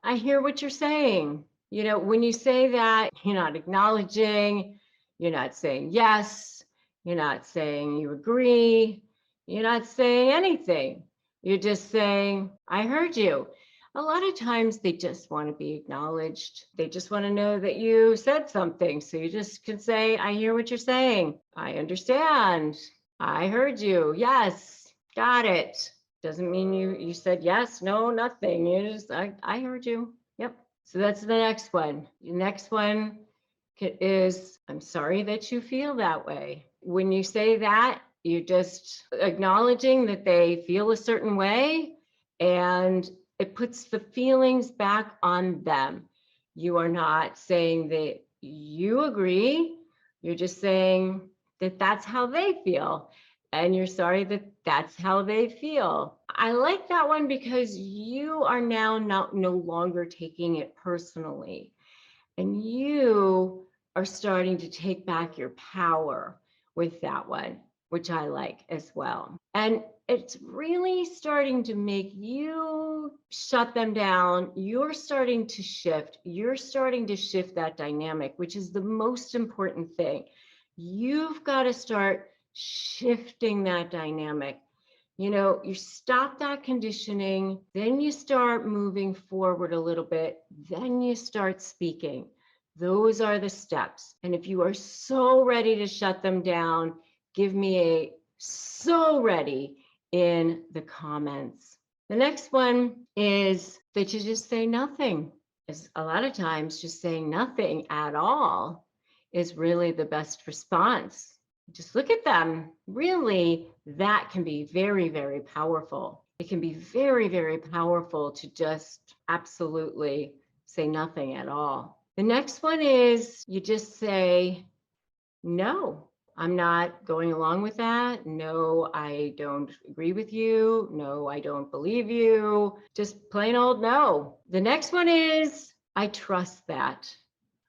I hear what you're saying. You know, when you say that, you're not acknowledging, you're not saying yes, you're not saying you agree, you're not saying anything. You're just saying, I heard you. A lot of times they just want to be acknowledged. They just want to know that you said something. So you just can say, I hear what you're saying. I understand. I heard you. Yes, got it. Doesn't mean you said yes, no, nothing. You just, I heard you. Yep. So that's the next one. The next one is, I'm sorry that you feel that way. When you say that, you're just acknowledging that they feel a certain way, and it puts the feelings back on them. You are not saying that you agree. You're just saying that that's how they feel. And you're sorry that that's how they feel. I like that one because you are now no longer taking it personally. And you are starting to take back your power with that one, which I like as well. And it's really starting to make you shut them down. You're starting to shift. You're starting to shift that dynamic, which is the most important thing. You've got to start shifting that dynamic. You know, you stop that conditioning, then you start moving forward a little bit, then you start speaking. Those are the steps. And if you are so ready to shut them down, give me a so ready in the comments. The next one is that you just say nothing. As a lot of times, just saying nothing at all is really the best response. Just look at them. Really, that can be very, very powerful. It can be very, very powerful to just absolutely say nothing at all. The next one is you just say, no, I'm not going along with that. No, I don't agree with you. No, I don't believe you. Just plain old no. The next one is, I trust that.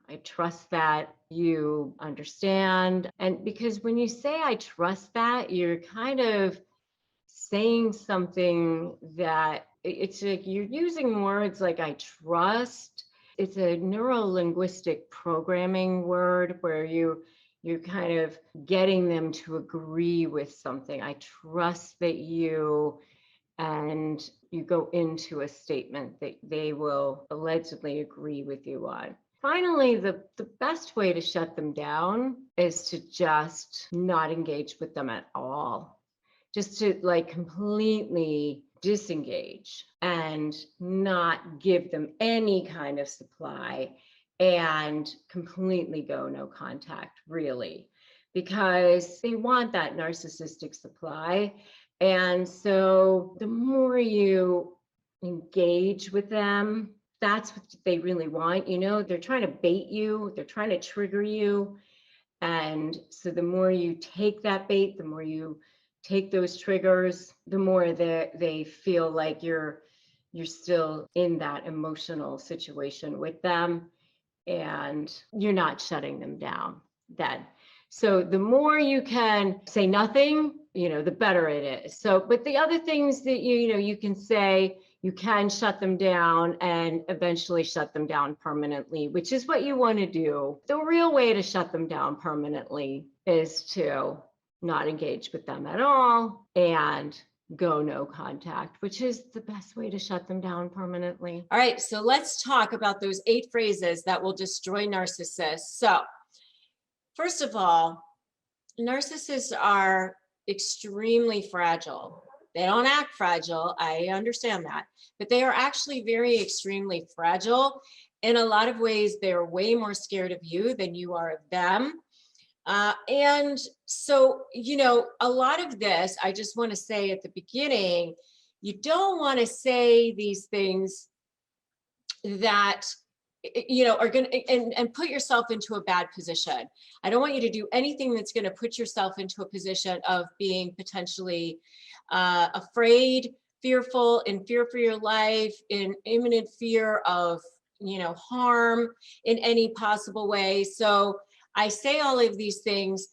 I trust that you understand. And because when you say, I trust that, you're kind of saying something that it's like you're using words like I trust. It's a neuro-linguistic programming word where you're kind of getting them to agree with something. I trust that you, and you go into a statement that they will allegedly agree with you on. Finally, the best way to shut them down is to just not engage with them at all. Just to like completely disengage and not give them any kind of supply and completely go no contact, really, because they want that narcissistic supply. And so the more you engage with them, that's what they really want. You know, they're trying to bait you, they're trying to trigger you. And so the more you take that bait, the more you take those triggers, the more they feel like you're still in that emotional situation with them, and you're not shutting them down then. So the more you can say nothing, you know, the better it is. So, but the other things that you know, you can say, you can shut them down and eventually shut them down permanently, which is what you want to do. The real way to shut them down permanently is to not engage with them at all and go no contact, which is the best way to shut them down permanently. All right, so let's talk about those 8 phrases that will destroy narcissists. So first of all, narcissists are extremely fragile. They don't act fragile, I understand that, but they are actually very extremely fragile. In a lot of ways, they're way more scared of you than you are of them. And so, you know, a lot of this, I just want to say at the beginning, you don't want to say these things that, you know, are going to, and put yourself into a bad position. I don't want you to do anything that's going to put yourself into a position of being potentially afraid, fearful, in fear for your life, in imminent fear of, you know, harm in any possible way. So I say all of these things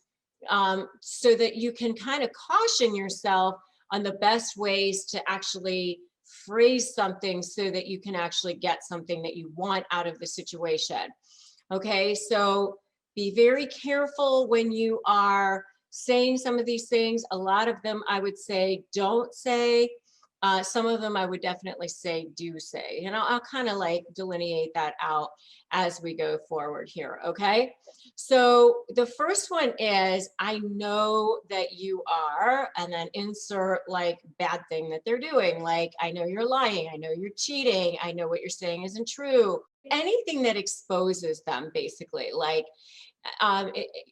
so that you can kind of caution yourself on the best ways to actually phrase something so that you can actually get something that you want out of the situation. Okay, so be very careful when you are saying some of these things. A lot of them I would say don't say. Some of them I would definitely say do say. And I'll kind of like delineate that out as we go forward here. Okay, so the first one is I know that you are, and then insert like bad thing that they're doing. Like, I know you're lying. I know you're cheating. I know what you're saying isn't true. Anything that exposes them, basically. Like,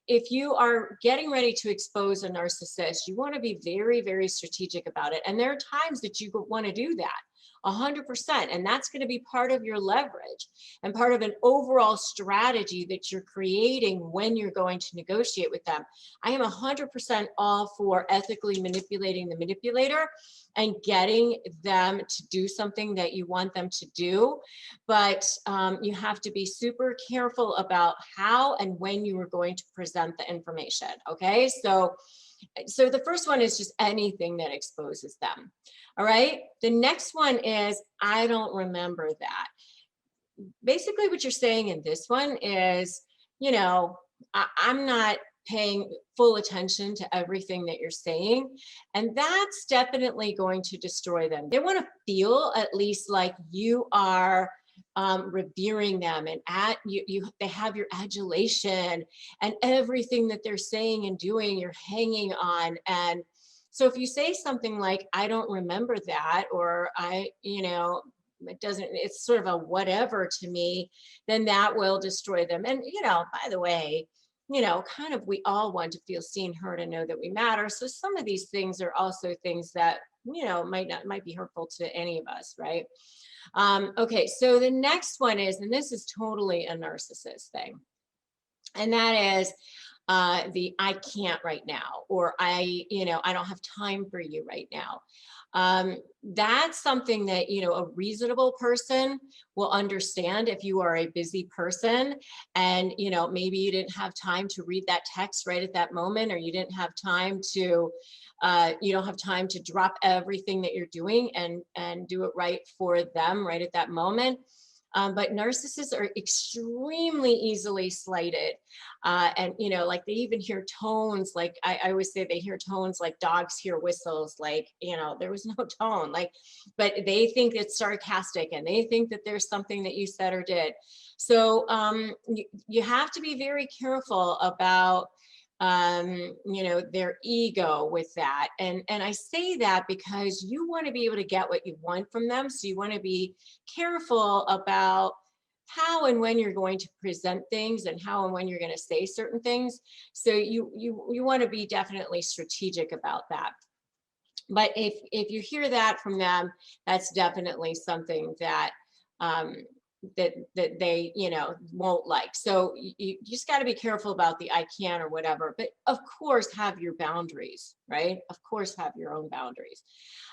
if you are getting ready to expose a narcissist, you want to be very, very strategic about it. And there are times that you want to do that 100%. And that's going to be part of your leverage and part of an overall strategy that you're creating when you're going to negotiate with them. I am 100% all for ethically manipulating the manipulator and getting them to do something that you want them to do. But you have to be super careful about how and when you are going to present the information. Okay, so the first one is just anything that exposes them. All right, the next one is I don't remember that. Basically what you're saying in this one is, I'm not paying full attention to everything that you're saying, and that's definitely going to destroy them. They want to feel at least like you are revering them, and they have your adulation, and everything that they're saying and doing you're hanging on. And so if you say something like I don't remember that, or it's sort of a whatever to me, then that will destroy them. And by the way, kind of we all want to feel seen, heard, and know that we matter. So some of these things are also things that might be hurtful to any of us, right? Okay, so the next one is, and this is totally a narcissist thing, and that is the I can't right now, or I don't have time for you right now. That's something that a reasonable person will understand. If you are a busy person and maybe you didn't have time to read that text right at that moment, or you didn't have time to you don't have time to drop everything that you're doing and do it right for them right at that moment. But narcissists are extremely easily slighted. And, like they even hear tones, like I always say they hear tones like dogs hear whistles, like, there was no tone, like, but they think it's sarcastic and they think that there's something that you said or did. So you have to be very careful about their ego with that. And I say that because you want to be able to get what you want from them. So you want to be careful about how and when you're going to present things and how and when you're going to say certain things. So you want to be definitely strategic about that. But if you hear that from them, that's definitely something that that they won't like. So you just got to be careful about the I can or whatever. But of course have your boundaries, right? Of course have your own boundaries.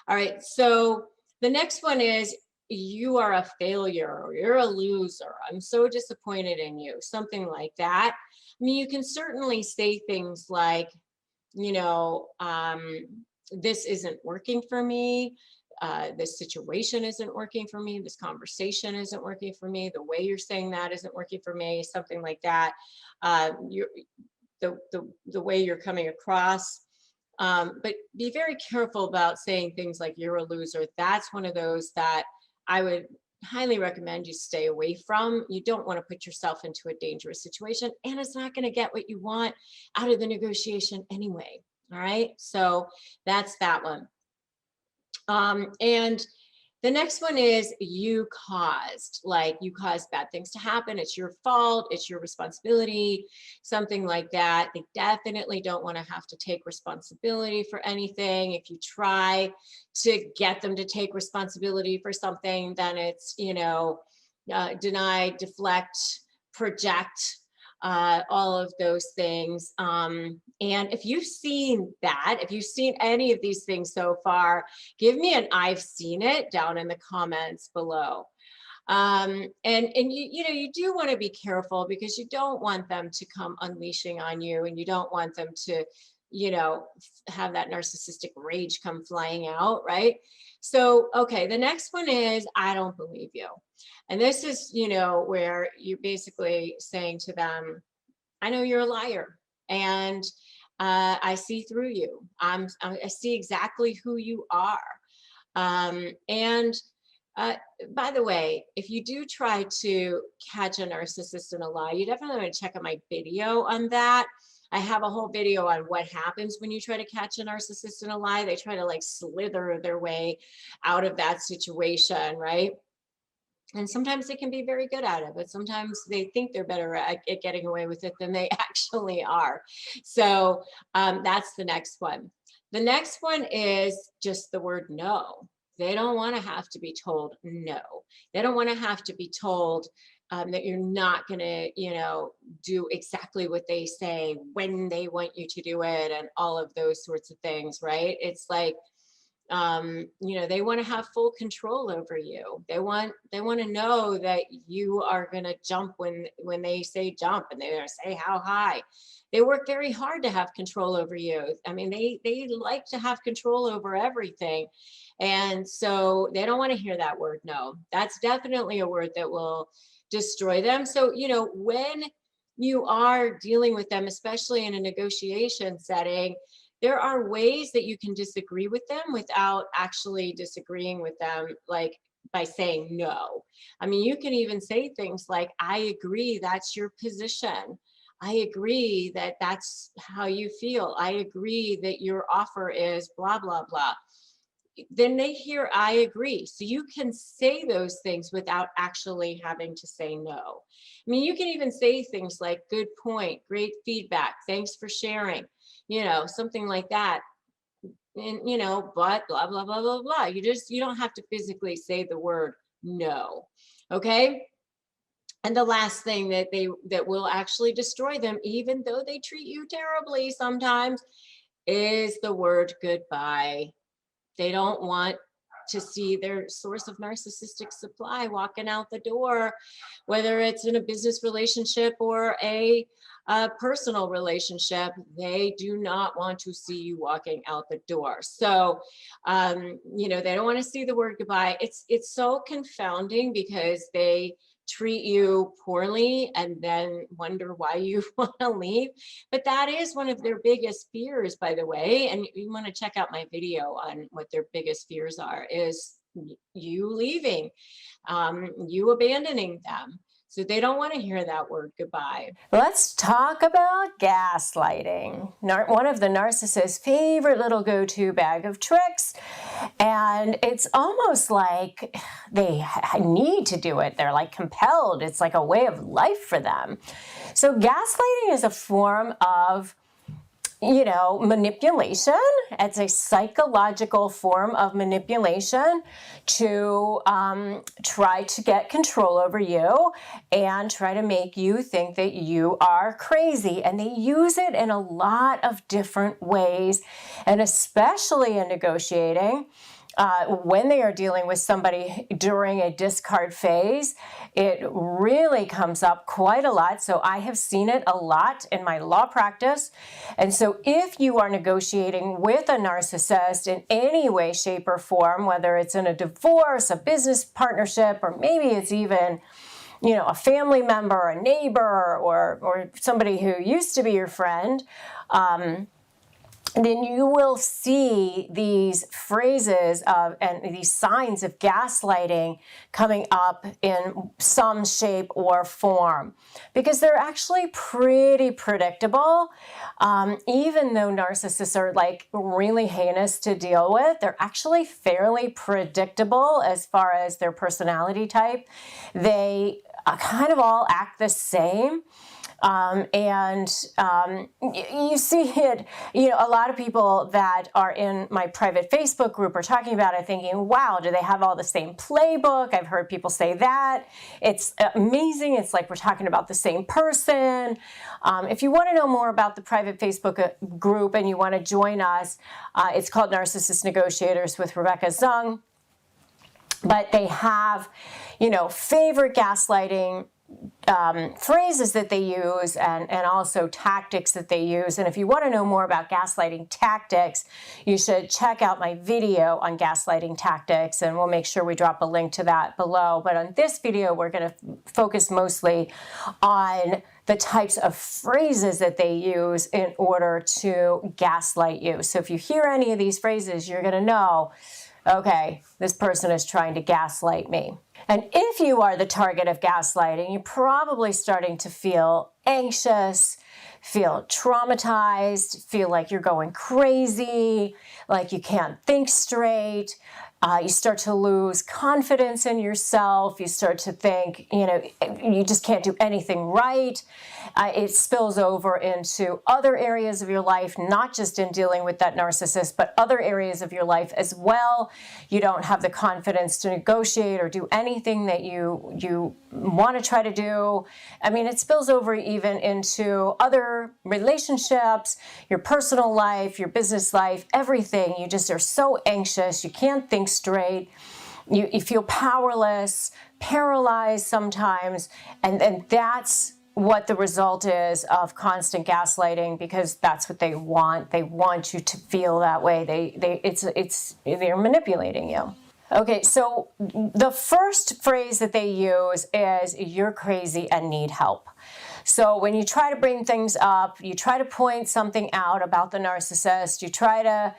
All right, so the next one is you are a failure, or you're a loser, I'm so disappointed in you, something like that. I mean, you can certainly say things like, this isn't working for me. This situation isn't working for me. This conversation isn't working for me. The way you're saying that isn't working for me. Something like that. The way you're coming across. But be very careful about saying things like you're a loser. That's one of those that I would highly recommend you stay away from. You don't want to put yourself into a dangerous situation, and it's not going to get what you want out of the negotiation anyway. All right, so that's that one. And the next one is you caused bad things to happen. It's your fault. It's your responsibility, something like that. They definitely don't want to have to take responsibility for anything. If you try to get them to take responsibility for something, then it's, deny, deflect, project, all of those things. And if you've seen any of these things so far, give me an I've seen it down in the comments below. And you do want to be careful, because you don't want them to come unleashing on you, and you don't want them to, have that narcissistic rage come flying out, right? So, okay, the next one is, I don't believe you. And this is, where you're basically saying to them, I know you're a liar, and I see through you. I see exactly who you are. And by the way, if you do try to catch a narcissist in a lie, you definitely want to check out my video on that. I have a whole video on what happens when you try to catch a narcissist in a lie. They try to like slither their way out of that situation, right? And sometimes they can be very good at it, but sometimes they think they're better at getting away with it than they actually are. So that's the next one. The next one is just the word no. They don't want to have to be told no. They don't want to have to be told that you're not going to, do exactly what they say when they want you to do it, and all of those sorts of things, right? It's like, they want to have full control over you. They want to know that you are going to jump when they say jump, and they're going to say how high. They work very hard to have control over you. I mean, they like to have control over everything. And so they don't want to hear that word no. That's definitely a word that will destroy them. So, when you are dealing with them, especially in a negotiation setting, there are ways that you can disagree with them without actually disagreeing with them, like by saying no. I mean, you can even say things like, I agree, that's your position. I agree that that's how you feel. I agree that your offer is blah, blah, blah. Then they hear, I agree. So you can say those things without actually having to say no. I mean, you can even say things like, good point, great feedback, thanks for sharing, something like that. And, but blah, blah, blah, blah, blah. You don't have to physically say the word no. Okay. And the last thing that will actually destroy them, even though they treat you terribly sometimes, is the word goodbye. They don't want to see their source of narcissistic supply walking out the door, whether it's in a business relationship or a personal relationship. They do not want to see you walking out the door. So, they don't want to see the word goodbye. It's so confounding, because they treat you poorly and then wonder why you want to leave. But that is one of their biggest fears, by the way. And you want to check out my video on what their biggest fears are, is you leaving, you abandoning them. So they don't want to hear that word goodbye. Let's talk about gaslighting. One of the narcissist's favorite little go-to bag of tricks. And it's almost like they need to do it. They're like compelled. It's like a way of life for them. So gaslighting is a form of manipulation. It's a psychological form of manipulation to try to get control over you and try to make you think that you are crazy. And they use it in a lot of different ways, and especially in negotiating. When they are dealing with somebody during a discard phase, it really comes up quite a lot. So I have seen it a lot in my law practice. And so if you are negotiating with a narcissist in any way, shape, or form, whether it's in a divorce, a business partnership, or maybe it's even a family member, a neighbor, or somebody who used to be your friend, then you will see these phrases and these signs of gaslighting coming up in some shape or form, because they're actually pretty predictable. Even though narcissists are like really heinous to deal with, they're actually fairly predictable as far as their personality type. They kind of all act the same. You see it, a lot of people that are in my private Facebook group are talking about it thinking, wow, do they have all the same playbook? I've heard people say that. It's amazing. It's like we're talking about the same person. If you want to know more about the private Facebook group and you want to join us, it's called Narcissist Negotiators with Rebecca Zung. but they have, favorite gaslighting phrases that they use and also tactics that they use. And if you want to know more about gaslighting tactics, you should check out my video on gaslighting tactics, and we'll make sure we drop a link to that below. But on this video, we're going to focus mostly on the types of phrases that they use in order to gaslight you. So if you hear any of these phrases, you're going to know, okay, this person is trying to gaslight me. And if you are the target of gaslighting, you're probably starting to feel anxious, feel traumatized, feel like you're going crazy, like you can't think straight. You start to lose confidence in yourself. You start to think, you just can't do anything right. It spills over into other areas of your life, not just in dealing with that narcissist, but other areas of your life as well. You don't have the confidence to negotiate or do anything that you want to try to do. I mean, it spills over even into other relationships, your personal life, your business life, everything. You just are so anxious. You can't think straight. You feel powerless, paralyzed sometimes, and that's what the result is of constant gaslighting, because that's what they want. They want you to feel that way. They're manipulating you. Okay, so the first phrase that they use is, "You're crazy and need help." So when you try to bring things up, you try to point something out about the narcissist, you try to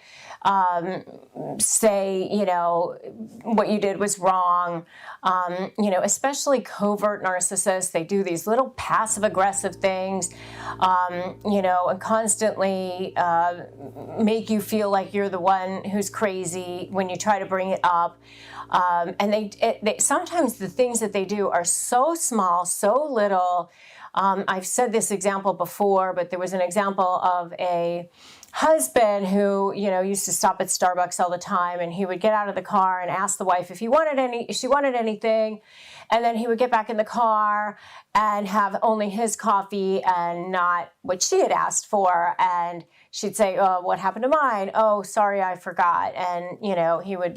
say, what you did was wrong. Especially covert narcissists, they do these little passive aggressive things, and constantly make you feel like you're the one who's crazy when you try to bring it up. And they sometimes the things that they do are so small, so little. I've said this example before, but there was an example of a husband who, used to stop at Starbucks all the time, and he would get out of the car and ask the wife if she wanted anything, and then he would get back in the car and have only his coffee and not what she had asked for, and she'd say, "Oh, what happened to mine? Oh, sorry, I forgot." And, he would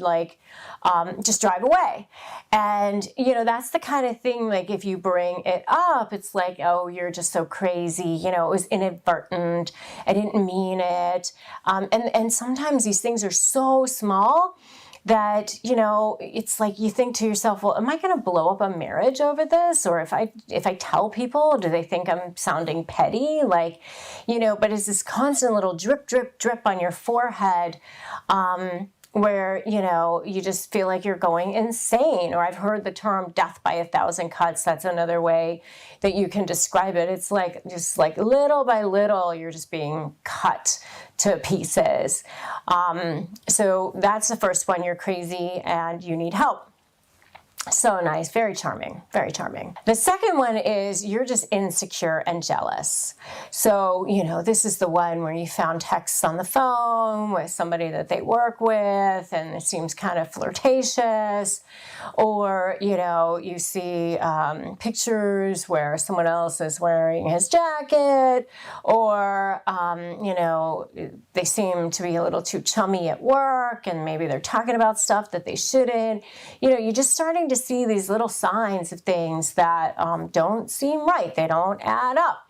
just drive away. And, that's the kind of thing, like if you bring it up, it's like, "Oh, you're just so crazy. It was inadvertent. I didn't mean it." And sometimes these things are so small that, it's like you think to yourself, well, am I going to blow up a marriage over this? Or if I tell people, do they think I'm sounding petty? But it's this constant little drip, drip, drip on your forehead, where, you just feel like you're going insane. Or I've heard the term death by 1,000 cuts. That's another way that you can describe it. It's just little by little, you're just being cut to pieces. So that's the first one. You're crazy and you need help. So nice. Very charming. Very charming. The second one is, you're just insecure and jealous. So, this is the one where you found texts on the phone with somebody that they work with, and it seems kind of flirtatious. Or, you see pictures where someone else is wearing his jacket, or, they seem to be a little too chummy at work, and maybe they're talking about stuff that they shouldn't. You're just starting to see these little signs of things that don't seem right. They don't add up.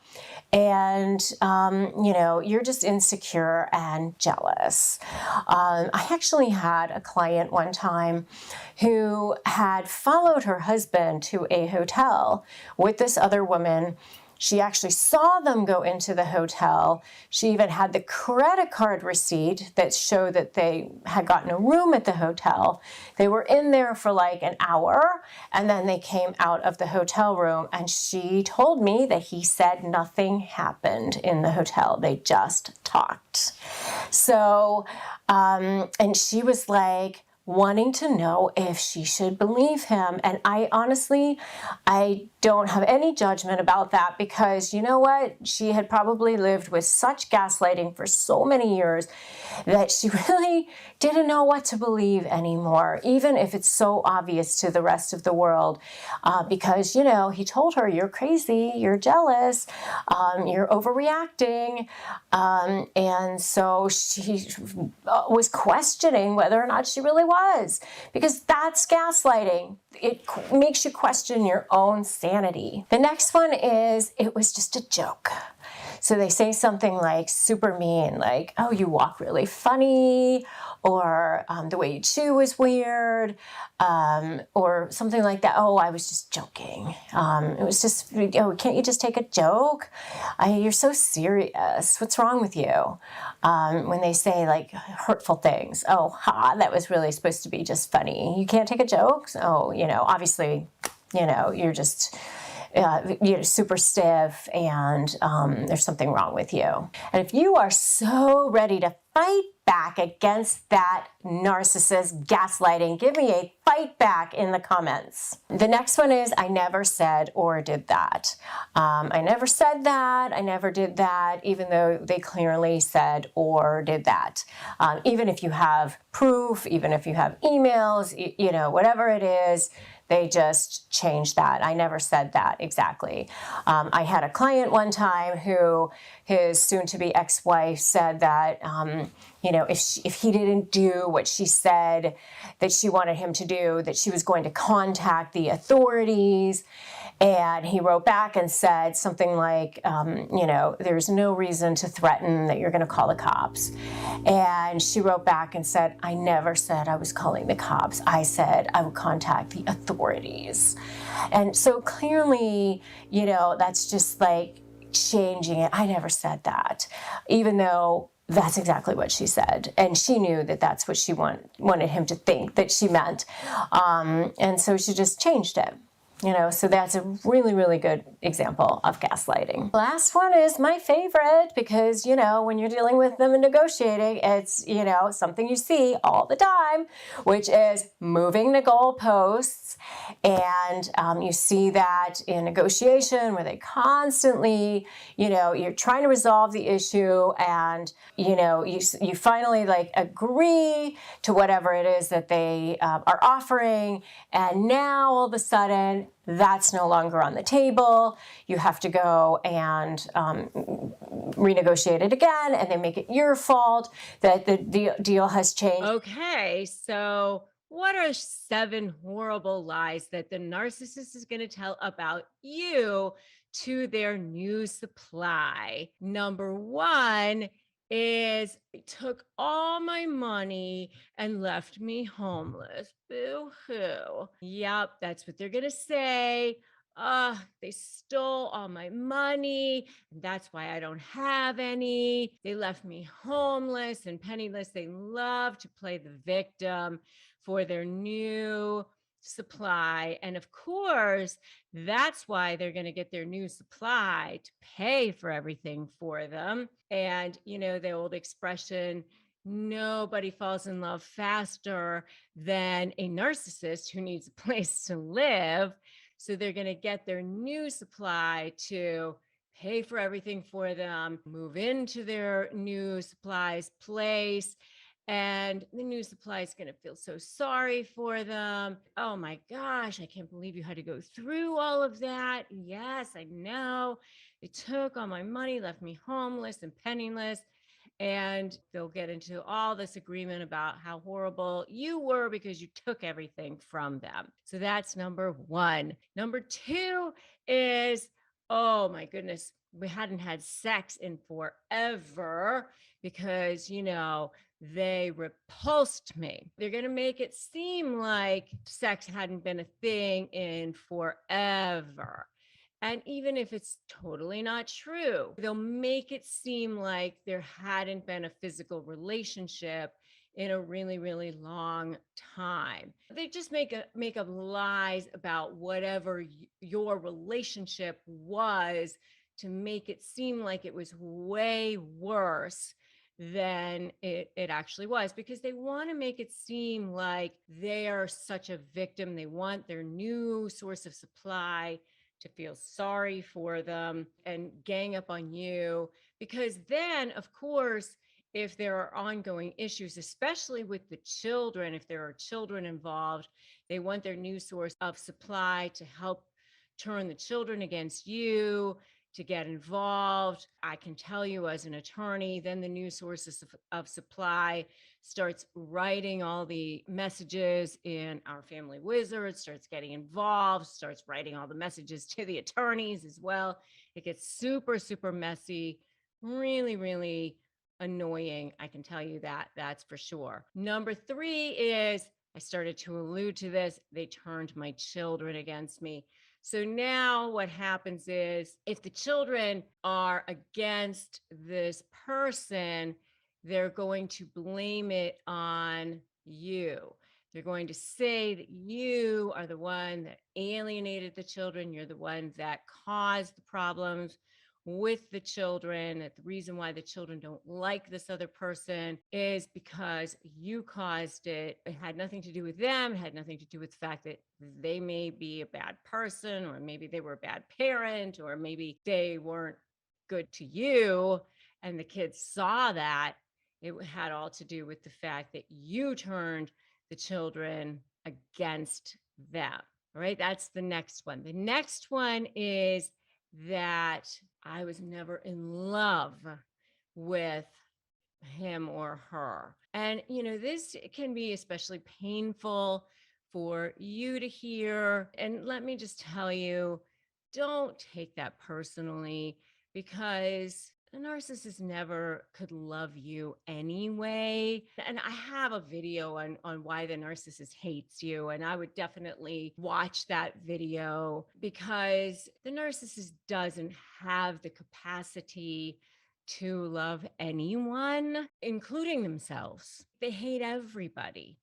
And, you're just insecure and jealous. I actually had a client one time who had followed her husband to a hotel with this other woman. She actually saw them go into the hotel. She even had the credit card receipt that showed that they had gotten a room at the hotel. They were in there for like an hour, and then they came out of the hotel room, and she told me that he said nothing happened in the hotel. They just talked. So, and she was like, wanting to know if she should believe him. And I don't have any judgment about that, because you know what? She had probably lived with such gaslighting for so many years that she really didn't know what to believe anymore, even if it's so obvious to the rest of the world. Because, he told her, "You're crazy, you're jealous, you're overreacting." And so she was questioning whether or not she really was was, because that's gaslighting. It makes you question your own sanity. The next one is, it was just a joke. So they say something like super mean, like, oh, you walk really funny, or the way you chew was weird, or something like that. Oh, I was just joking. It was just, oh, can't you just take a joke? You're so serious. What's wrong with you? When they say like hurtful things. Oh, that was really supposed to be just funny. You can't take a joke? Oh, obviously, you're just you're super stiff, and there's something wrong with you. And if you are so ready to fight back against that narcissist gaslighting, give me a fight back in the comments. The next one is, I never said or did that. I never said that. I never did that, even though they clearly said or did that. Even if you have proof, even if you have emails, whatever it is, they just changed that. I never said that exactly. I had a client one time who his soon-to-be ex-wife said that, if he didn't do what she said that she wanted him to do, that she was going to contact the authorities. And he wrote back and said something like, there's no reason to threaten that you're going to call the cops. And she wrote back and said, I never said I was calling the cops. I said I would contact the authorities. And so clearly, that's just like changing it. I never said that, even though that's exactly what she said. And she knew that that's what she wanted him to think that she meant. And so she just changed it. So that's a really, really good example of gaslighting. Last one is my favorite, because, when you're dealing with them and negotiating, it's, something you see all the time, which is moving the goalposts. And you see that in negotiation, where they constantly, you're trying to resolve the issue, and, you finally agree to whatever it is that they are offering. And now all of a sudden, that's no longer on the table. You have to go and renegotiate it again, and they make it your fault that the deal has changed. Okay, so what are 7 horrible lies that the narcissist is going to tell about you to their new supply? Number 1 is, they took all my money and left me homeless. Boo-hoo. Yep, that's what they're going to say. They stole all my money, and that's why I don't have any. They left me homeless and penniless. They love to play the victim for their new supply. And of course, that's why they're going to get their new supply to pay for everything for them. And, the old expression, nobody falls in love faster than a narcissist who needs a place to live. So they're going to get their new supply to pay for everything for them, move into their new supply's place. And the new supply is going to feel so sorry for them. Oh my gosh, I can't believe you had to go through all of that. Yes, I know. They took all my money, left me homeless and penniless. And they'll get into all this agreement about how horrible you were because you took everything from them. So that's number 1. Number 2 is, oh my goodness, we hadn't had sex in forever because, they repulsed me. They're going to make it seem like sex hadn't been a thing in forever. And even if it's totally not true, they'll make it seem like there hadn't been a physical relationship in a really, really long time. They just make up lies about whatever your relationship was to make it seem like it was way worse than it actually was, because they want to make it seem like they are such a victim. They want their new source of supply to feel sorry for them and gang up on you. Because then, of course, if there are ongoing issues, especially with the children, if there are children involved, they want their new source of supply to help turn the children against you, to get involved. I can tell you as an attorney, then the new sources of supply starts writing all the messages in our family wizard, starts getting involved, starts writing all the messages to the attorneys as well. It gets super, super messy, really, really annoying. I can tell you that, that's for sure. Number 3 is, I started to allude to this, they turned my children against me. So now what happens is, if the children are against this person, they're going to blame it on you. They're going to say that you are the one that alienated the children. You're the one that caused the problems with the children. That the reason why the children don't like this other person is because you caused it. It had nothing to do with them. It had nothing to do with the fact that they may be a bad person, or maybe they were a bad parent, or maybe they weren't good to you. And the kids saw that. It had all to do with the fact that you turned the children against them. All right. That's the next one. The next one is that I was never in love with him or her. And, this can be especially painful for you to hear. And let me just tell you, don't take that personally, because a narcissist never could love you anyway. And I have a video on why the narcissist hates you. And I would definitely watch that video, because the narcissist doesn't have the capacity to love anyone, including themselves. They hate everybody.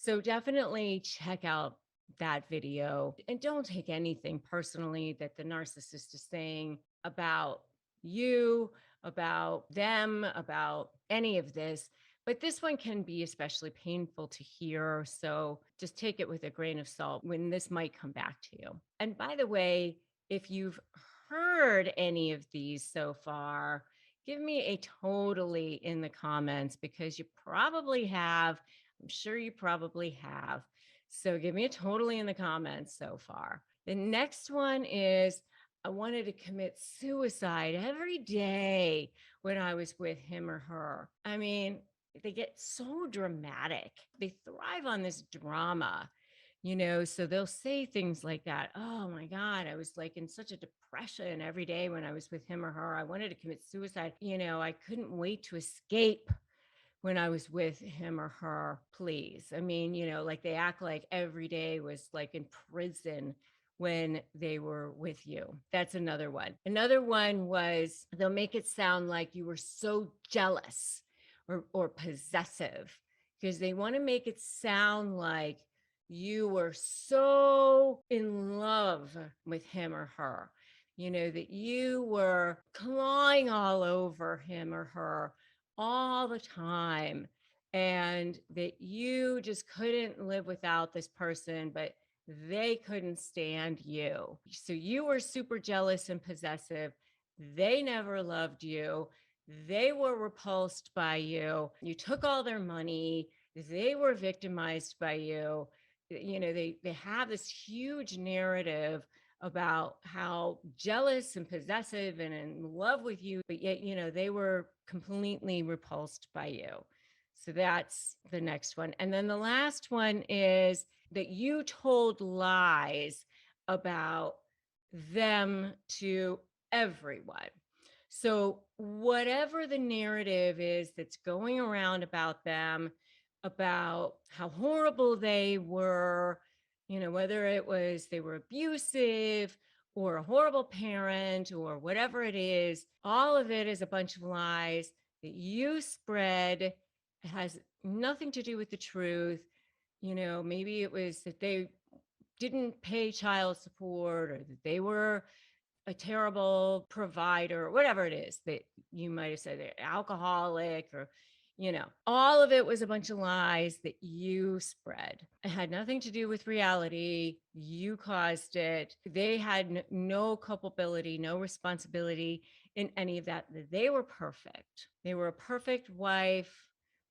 So definitely check out that video, and don't take anything personally that the narcissist is saying about you, about them, about any of this. But this one can be especially painful to hear. So just take it with a grain of salt when this might come back to you. And by the way, if you've heard any of these so far, give me a totally in the comments, because you probably have. I'm sure you probably have. So give me a totally in the comments so far. The next one is, I wanted to commit suicide every day when I was with him or her. I mean, they get so dramatic. They thrive on this drama. So they'll say things like that. Oh my God, I was like in such a depression every day when I was with him or her. I wanted to commit suicide. I couldn't wait to escape when I was with him or her. Please. I mean, like they act like every day was like in prison when they were with you. That's another one. Another one was, they'll make it sound like you were so jealous or possessive, because they want to make it sound like you were so in love with him or her, that you were clawing all over him or her all the time, and that you just couldn't live without this person, but they couldn't stand you. So you were super jealous and possessive. They never loved you. They were repulsed by you. You took all their money. They were victimized by you. They have this huge narrative about how jealous and possessive and in love with you, but yet, they were completely repulsed by you. So that's the next one. And then the last one is that you told lies about them to everyone. So whatever the narrative is that's going around about them, about how horrible they were, whether it was they were abusive or a horrible parent or whatever it is, all of it is a bunch of lies that you spread. It has nothing to do with the truth. Maybe it was that they didn't pay child support, or that they were a terrible provider, or whatever it is that you might have said, they're alcoholic, or all of it was a bunch of lies that you spread. It had nothing to do with reality. You caused it. They had no culpability, no responsibility in any of that. They were perfect. They were a perfect wife,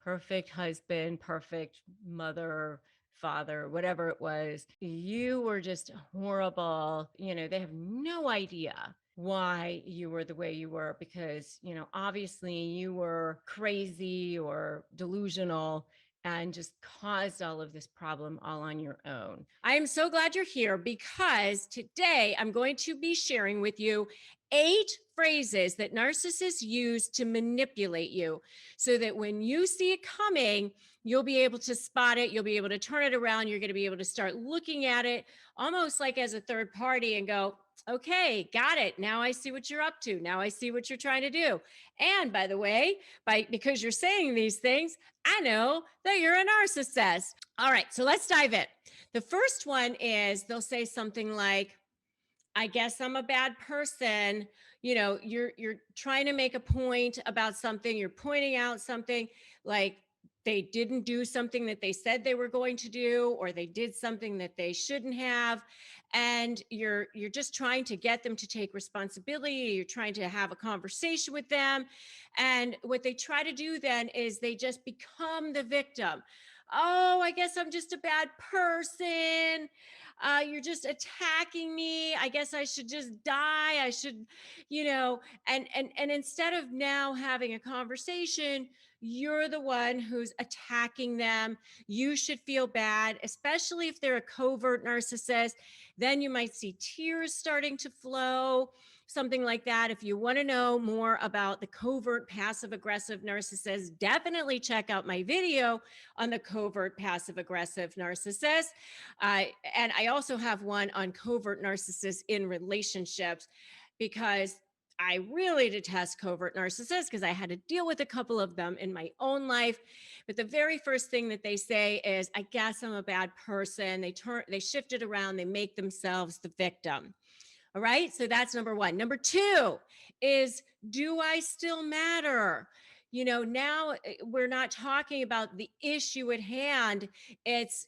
perfect husband, perfect mother, father, whatever it was. You were just horrible. They have no idea why you were the way you were, because, you know, obviously you were crazy or delusional and just caused all of this problem all on your own. I am so glad you're here, because today I'm going to be sharing with you 8 phrases that narcissists use to manipulate you, so that when you see it coming, you'll be able to spot it. You'll be able to turn it around. You're going to be able to start looking at it almost like as a third party and go, okay, got it. Now I see what you're up to. Now I see what you're trying to do. And by the way, because you're saying these things, I know that you're a narcissist. All right, so let's dive in. The first one is they'll say something like, I guess I'm a bad person. You know, you're trying to make a point about something, you're pointing out something like they didn't do something that they said they were going to do, or they did something that they shouldn't have, and you're just trying to get them to take responsibility. You're trying to have a conversation with them, and what they try to do then is they just become the victim. Oh, I guess I'm just a bad person. You're just attacking me. I guess I should just die. I should, you know, and instead of now having a conversation, you're the one who's attacking them. You should feel bad, especially if they're a covert narcissist. Then you might see tears starting to flow, something like that. If you want to know more about the covert passive aggressive narcissist, definitely check out my video on the covert passive aggressive narcissist. And I also have one on covert narcissists in relationships, because I really detest covert narcissists, because I had to deal with a couple of them in my own life. But the very first thing that they say is, I guess I'm a bad person. They shift it around. They make themselves the victim. All right. So that's number one. Number two is, do I still matter? You know, now we're not talking about the issue at hand. It's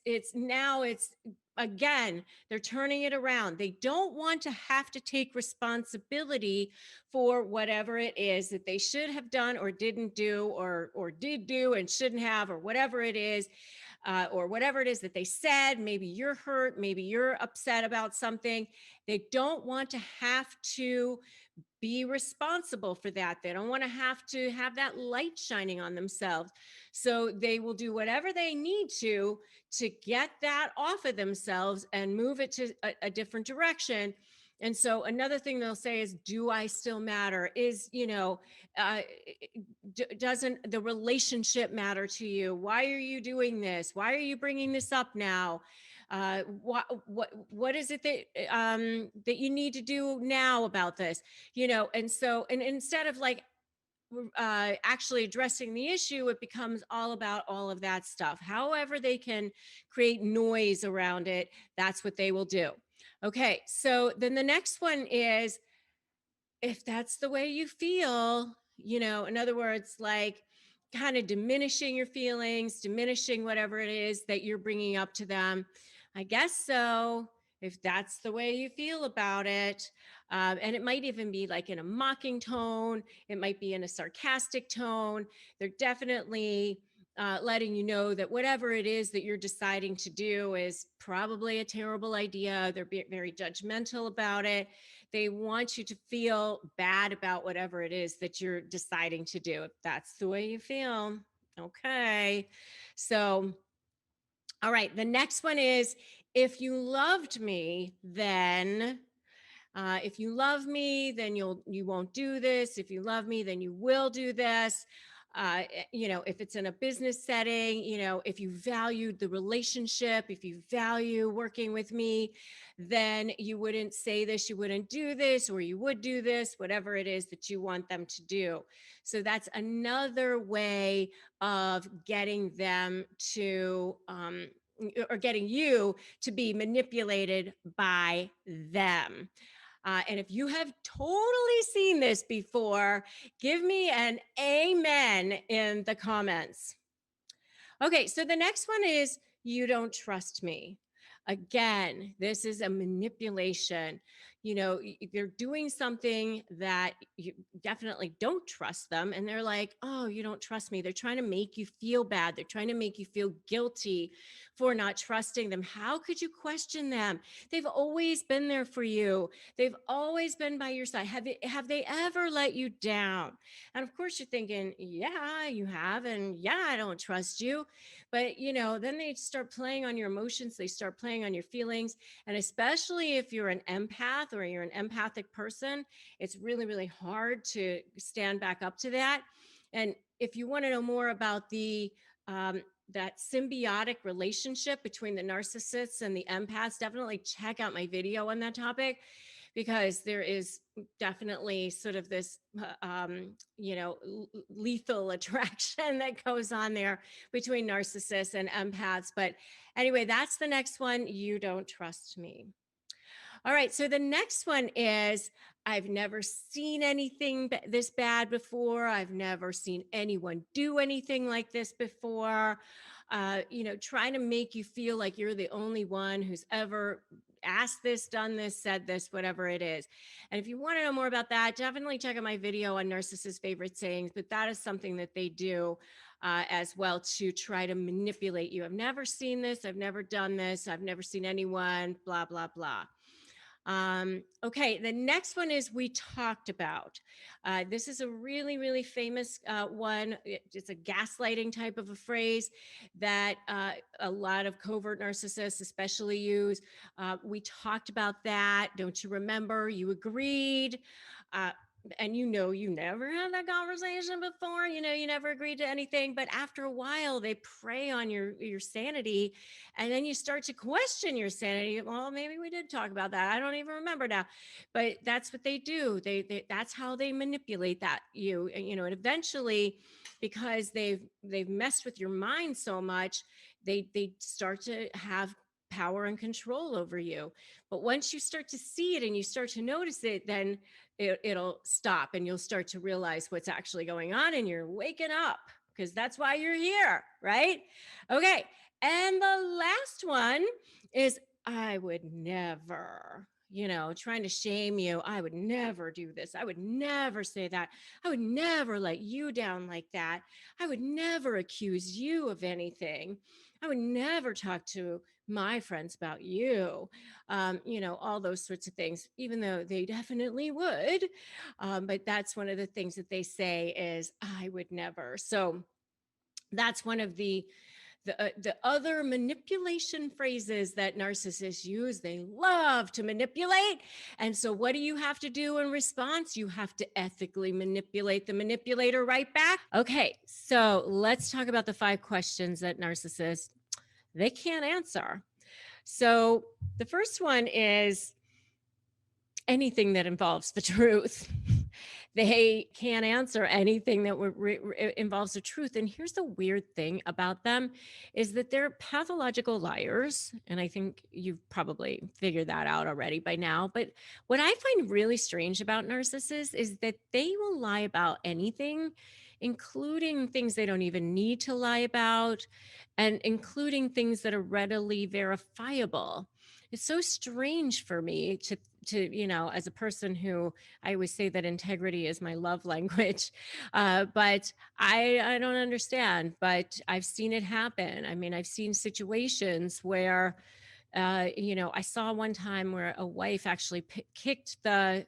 again, they're turning it around. They don't want to have to take responsibility for whatever it is that they should have done or didn't do, or did do and shouldn't have, or whatever it is. Or whatever it is that they said. Maybe you're hurt, maybe you're upset about something. They don't want to have to be responsible for that. They don't want to have that light shining on themselves. So they will do whatever they need to get that off of themselves and move it to a different direction. And so another thing they'll say is, do I still matter? Is, you know, doesn't the relationship matter to you? Why are you doing this? Why are you bringing this up now? What is it that you need to do now about this? You know, and instead of like actually addressing the issue, it becomes all about all of that stuff. However they can create noise around it, that's what they will do. Okay, so then the next one is, if that's the way you feel, you know, in other words, like kind of diminishing your feelings, diminishing whatever it is that you're bringing up to them. I guess so, if that's the way you feel about it. And it might even be like in a mocking tone. It might be in a sarcastic tone. They're definitely letting you know that whatever it is that you're deciding to do is probably a terrible idea. They're very judgmental about it. They want you to feel bad about whatever it is that you're deciding to do, if that's the way you feel. Okay. So, all right. The next one is, if you loved me, then if you love me, then you won't do this. If you love me, then you will do this. You know, if it's in a business setting, you know, if you valued the relationship, if you value working with me, then you wouldn't say this, you wouldn't do this, or you would do this, whatever it is that you want them to do. So that's another way of getting them to, or getting you to be manipulated by them. And if you have totally seen this before, give me an amen in the comments. Okay, so the next one is, you don't trust me. Again, this is a manipulation. they're doing something that you definitely don't trust them. And they're like, oh, you don't trust me. They're trying to make you feel bad. They're trying to make you feel guilty for not trusting them. How could you question them? They've always been there for you. They've always been by your side. Have they ever let you down? And of course you're thinking, yeah, you have. And yeah, I don't trust you. But, then they start playing on your emotions. They start playing on your feelings. And especially if you're an empath or you're an empathic person, it's really, really hard to stand back up to that. And if you want to know more about that symbiotic relationship between the narcissists and the empaths, definitely check out my video on that topic, because there is definitely sort of this, lethal attraction that goes on there between narcissists and empaths. But anyway, that's the next one. You don't trust me. All right. So the next one is, I've never seen anything this bad before. I've never seen anyone do anything like this before. Trying to make you feel like you're the only one who's ever asked this, done this, said this, whatever it is. And if you want to know more about that, definitely check out my video on narcissists' favorite sayings. But that is something that they do as well, to try to manipulate you. I've never seen this. I've never done this. I've never seen anyone, blah, blah, blah. Okay, the next one is we talked about. This is a really, really famous one. It's a gaslighting type of a phrase that a lot of covert narcissists especially use. We talked about that. Don't you remember? You agreed. And you never had that conversation before, you never agreed to anything, but after a while they prey on your sanity, and then you start to question your sanity. Well, maybe we did talk about that, I don't even remember now. But that's what they do. That's how they manipulate and eventually, because they've messed with your mind so much, they start to have power and control over you. But once you start to see it and you start to notice it, then it'll stop, and you'll start to realize what's actually going on, and you're waking up, because that's why you're here, right? Okay. And the last one is, I would never, trying to shame you. I would never do this. I would never say that. I would never let you down like that. I would never accuse you of anything. I would never talk to my friends about you. All those sorts of things, even though they definitely would. But that's one of the things that they say is, I would never. So that's one of the other manipulation phrases that narcissists use. They love to manipulate. And so what do you have to do in response? You have to ethically manipulate the manipulator right back. Okay, so let's talk about the 5 questions that narcissists, they can't answer. So the first one is anything that involves the truth. They can't answer anything that involves the truth. And here's the weird thing about them, is that they're pathological liars. And I think you've probably figured that out already by now. But what I find really strange about narcissists is that they will lie about anything, including things they don't even need to lie about, and including things that are readily verifiable. It's so strange for me to as a person who, I always say that integrity is my love language, but I don't understand. But I've seen it happen. I mean, I've seen situations where, I saw one time where a wife actually kicked the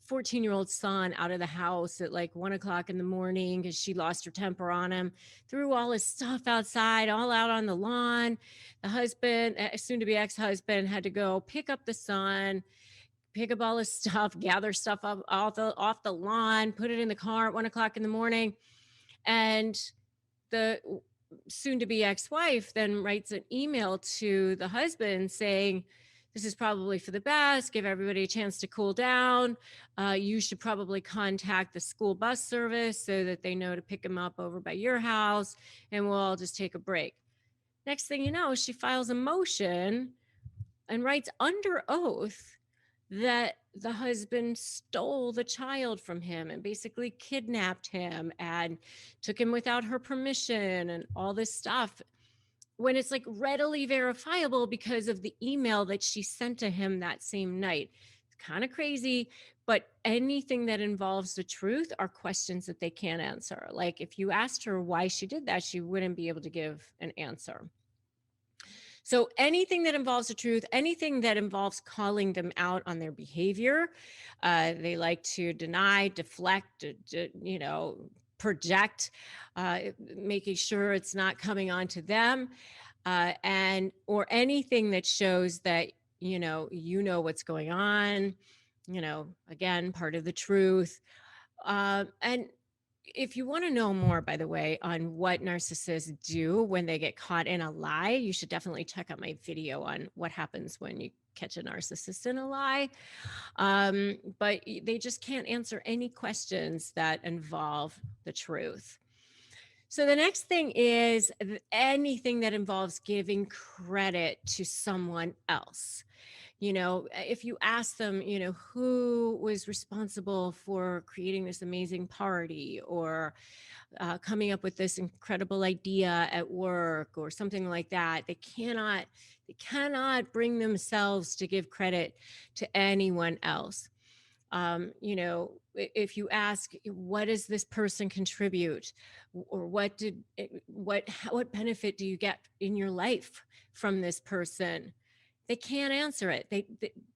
14-year-old son out of the house at like 1 o'clock in the morning because she lost her temper on him, threw all his stuff outside, all out on the lawn. The husband, soon to be ex-husband, had to go pick up the son, pick up all his stuff, gather stuff up off the lawn, put it in the car at 1 o'clock in the morning. And the soon to be ex-wife then writes an email to the husband saying, this is probably for the best. Give everybody a chance to cool down. You should probably contact the school bus service so that they know to pick him up over by your house, and we'll all just take a break. Next thing you know, she files a motion and writes under oath that the husband stole the child from him and basically kidnapped him and took him without her permission and all this stuff, when it's like readily verifiable because of the email that she sent to him that same night. kind of crazy, but anything that involves the truth are questions that they can't answer. Like if you asked her why she did that, she wouldn't be able to give an answer. So anything that involves the truth, anything that involves calling them out on their behavior, they like to deny, deflect, project, making sure it's not coming onto them, and or anything that shows that you know what's going on. Again, part of the truth. And if you want to know more, by the way, on what narcissists do when they get caught in a lie, you should definitely check out my video on what happens when you catch a narcissist in a lie. But they just can't answer any questions that involve the truth. So the next thing is anything that involves giving credit to someone else. If you ask them, who was responsible for creating this amazing party or coming up with this incredible idea at work or something like that, they cannot bring themselves to give credit to anyone else. If you ask, what does this person contribute, or what benefit do you get in your life from this person? They can't answer it.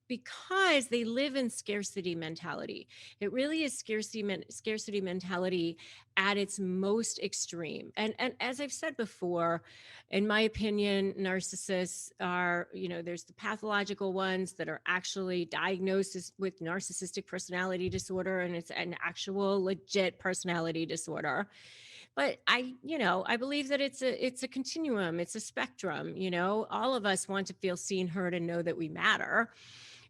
Because they live in scarcity mentality. It really is scarcity mentality at its most extreme. And as I've said before, in my opinion, narcissists are, there's the pathological ones that are actually diagnosed with narcissistic personality disorder, and it's an actual legit personality disorder. But I believe that it's a continuum, it's a spectrum. All of us want to feel seen, heard, and know that we matter.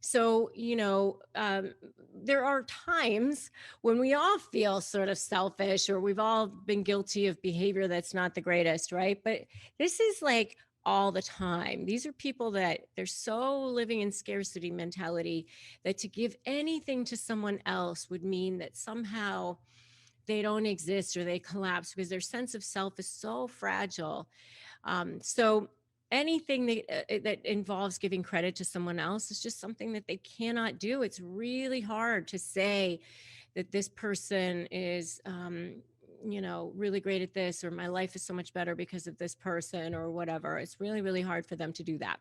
So, there are times when we all feel sort of selfish, or we've all been guilty of behavior that's not the greatest, right? But this is like all the time. These are people that they're so living in scarcity mentality that to give anything to someone else would mean that somehow they don't exist or they collapse, because their sense of self is so fragile. So anything that involves giving credit to someone else is just something that they cannot do. It's really hard to say that this person is, really great at this, or my life is so much better because of this person, or whatever. It's really, really hard for them to do that.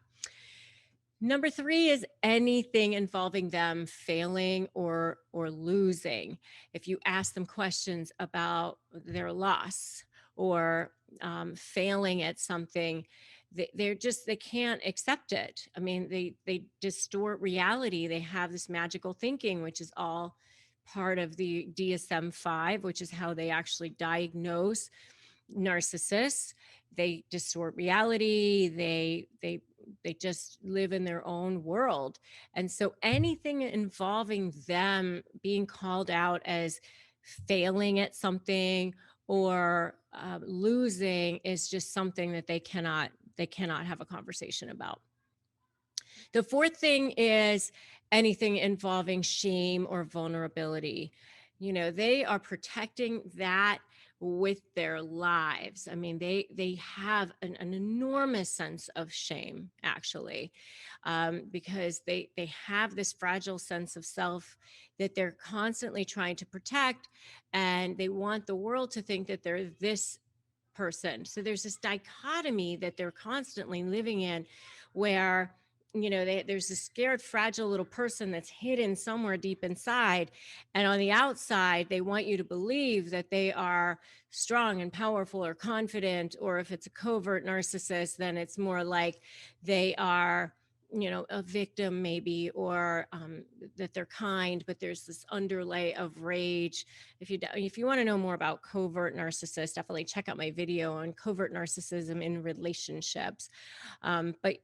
Number 3 is anything involving them failing or losing. If you ask them questions about their loss or failing at something, they can't accept it. I mean, they distort reality. They have this magical thinking, which is all part of the DSM-5, which is how they actually diagnose narcissists. They distort reality. They just live in their own world. And so anything involving them being called out as failing at something or losing is just something that they cannot have a conversation about. The 4th thing is anything involving shame or vulnerability. They are protecting that with their lives. I mean, they have an enormous sense of shame, actually, because they have this fragile sense of self that they're constantly trying to protect, and they want the world to think that they're this person. So there's this dichotomy that they're constantly living in, where there's this scared, fragile little person that's hidden somewhere deep inside. And on the outside, they want you to believe that they are strong and powerful or confident. Or if it's a covert narcissist, then it's more like they are, a victim maybe, or that they're kind, but there's this underlay of rage. If you want to know more about covert narcissists, definitely check out my video on covert narcissism in relationships. But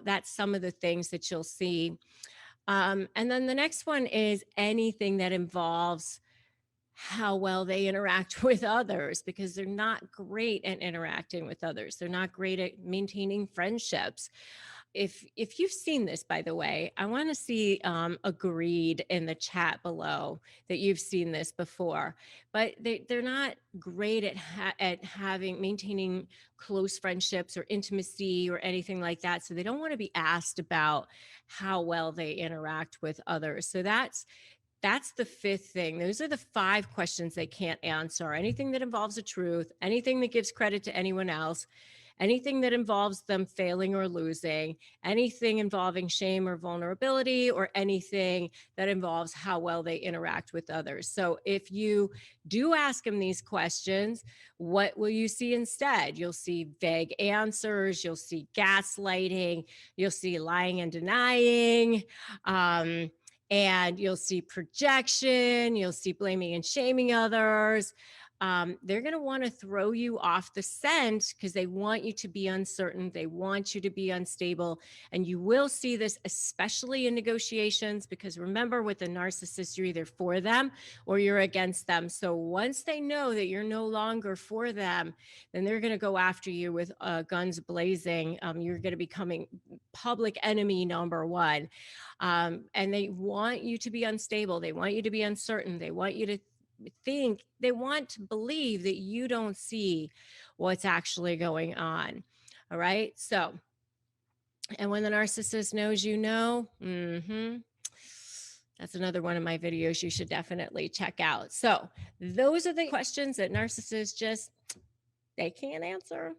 that's some of the things that you'll see. And then the next one is anything that involves how well they interact with others, because they're not great at interacting with others. They're not great at maintaining friendships. if you've seen this, by the way, I want to see agreed in the chat below that you've seen this before. But they're not great at maintaining close friendships or intimacy or anything like that. So they don't want to be asked about how well they interact with others. So that's the fifth thing. Those are the 5 questions they can't answer. Anything that involves the truth, anything that gives credit to anyone else, anything that involves them failing or losing, anything involving shame or vulnerability, or anything that involves how well they interact with others. So if you do ask them these questions, what will you see instead? You'll see vague answers, you'll see gaslighting, you'll see lying and denying, and you'll see projection, you'll see blaming and shaming others. They're going to want to throw you off the scent because they want you to be uncertain. They want you to be unstable. And you will see this, especially in negotiations, because remember, with a narcissist, you're either for them or you're against them. So once they know that you're no longer for them, then they're going to go after you with guns blazing. You're going to be becoming public enemy number 1. And they want you to be unstable. They want you to be uncertain. They want you to they want to believe that you don't see what's actually going on. All right. So, and when the narcissist knows you know, that's another one of my videos you should definitely check out. So those are the questions that narcissists they can't answer.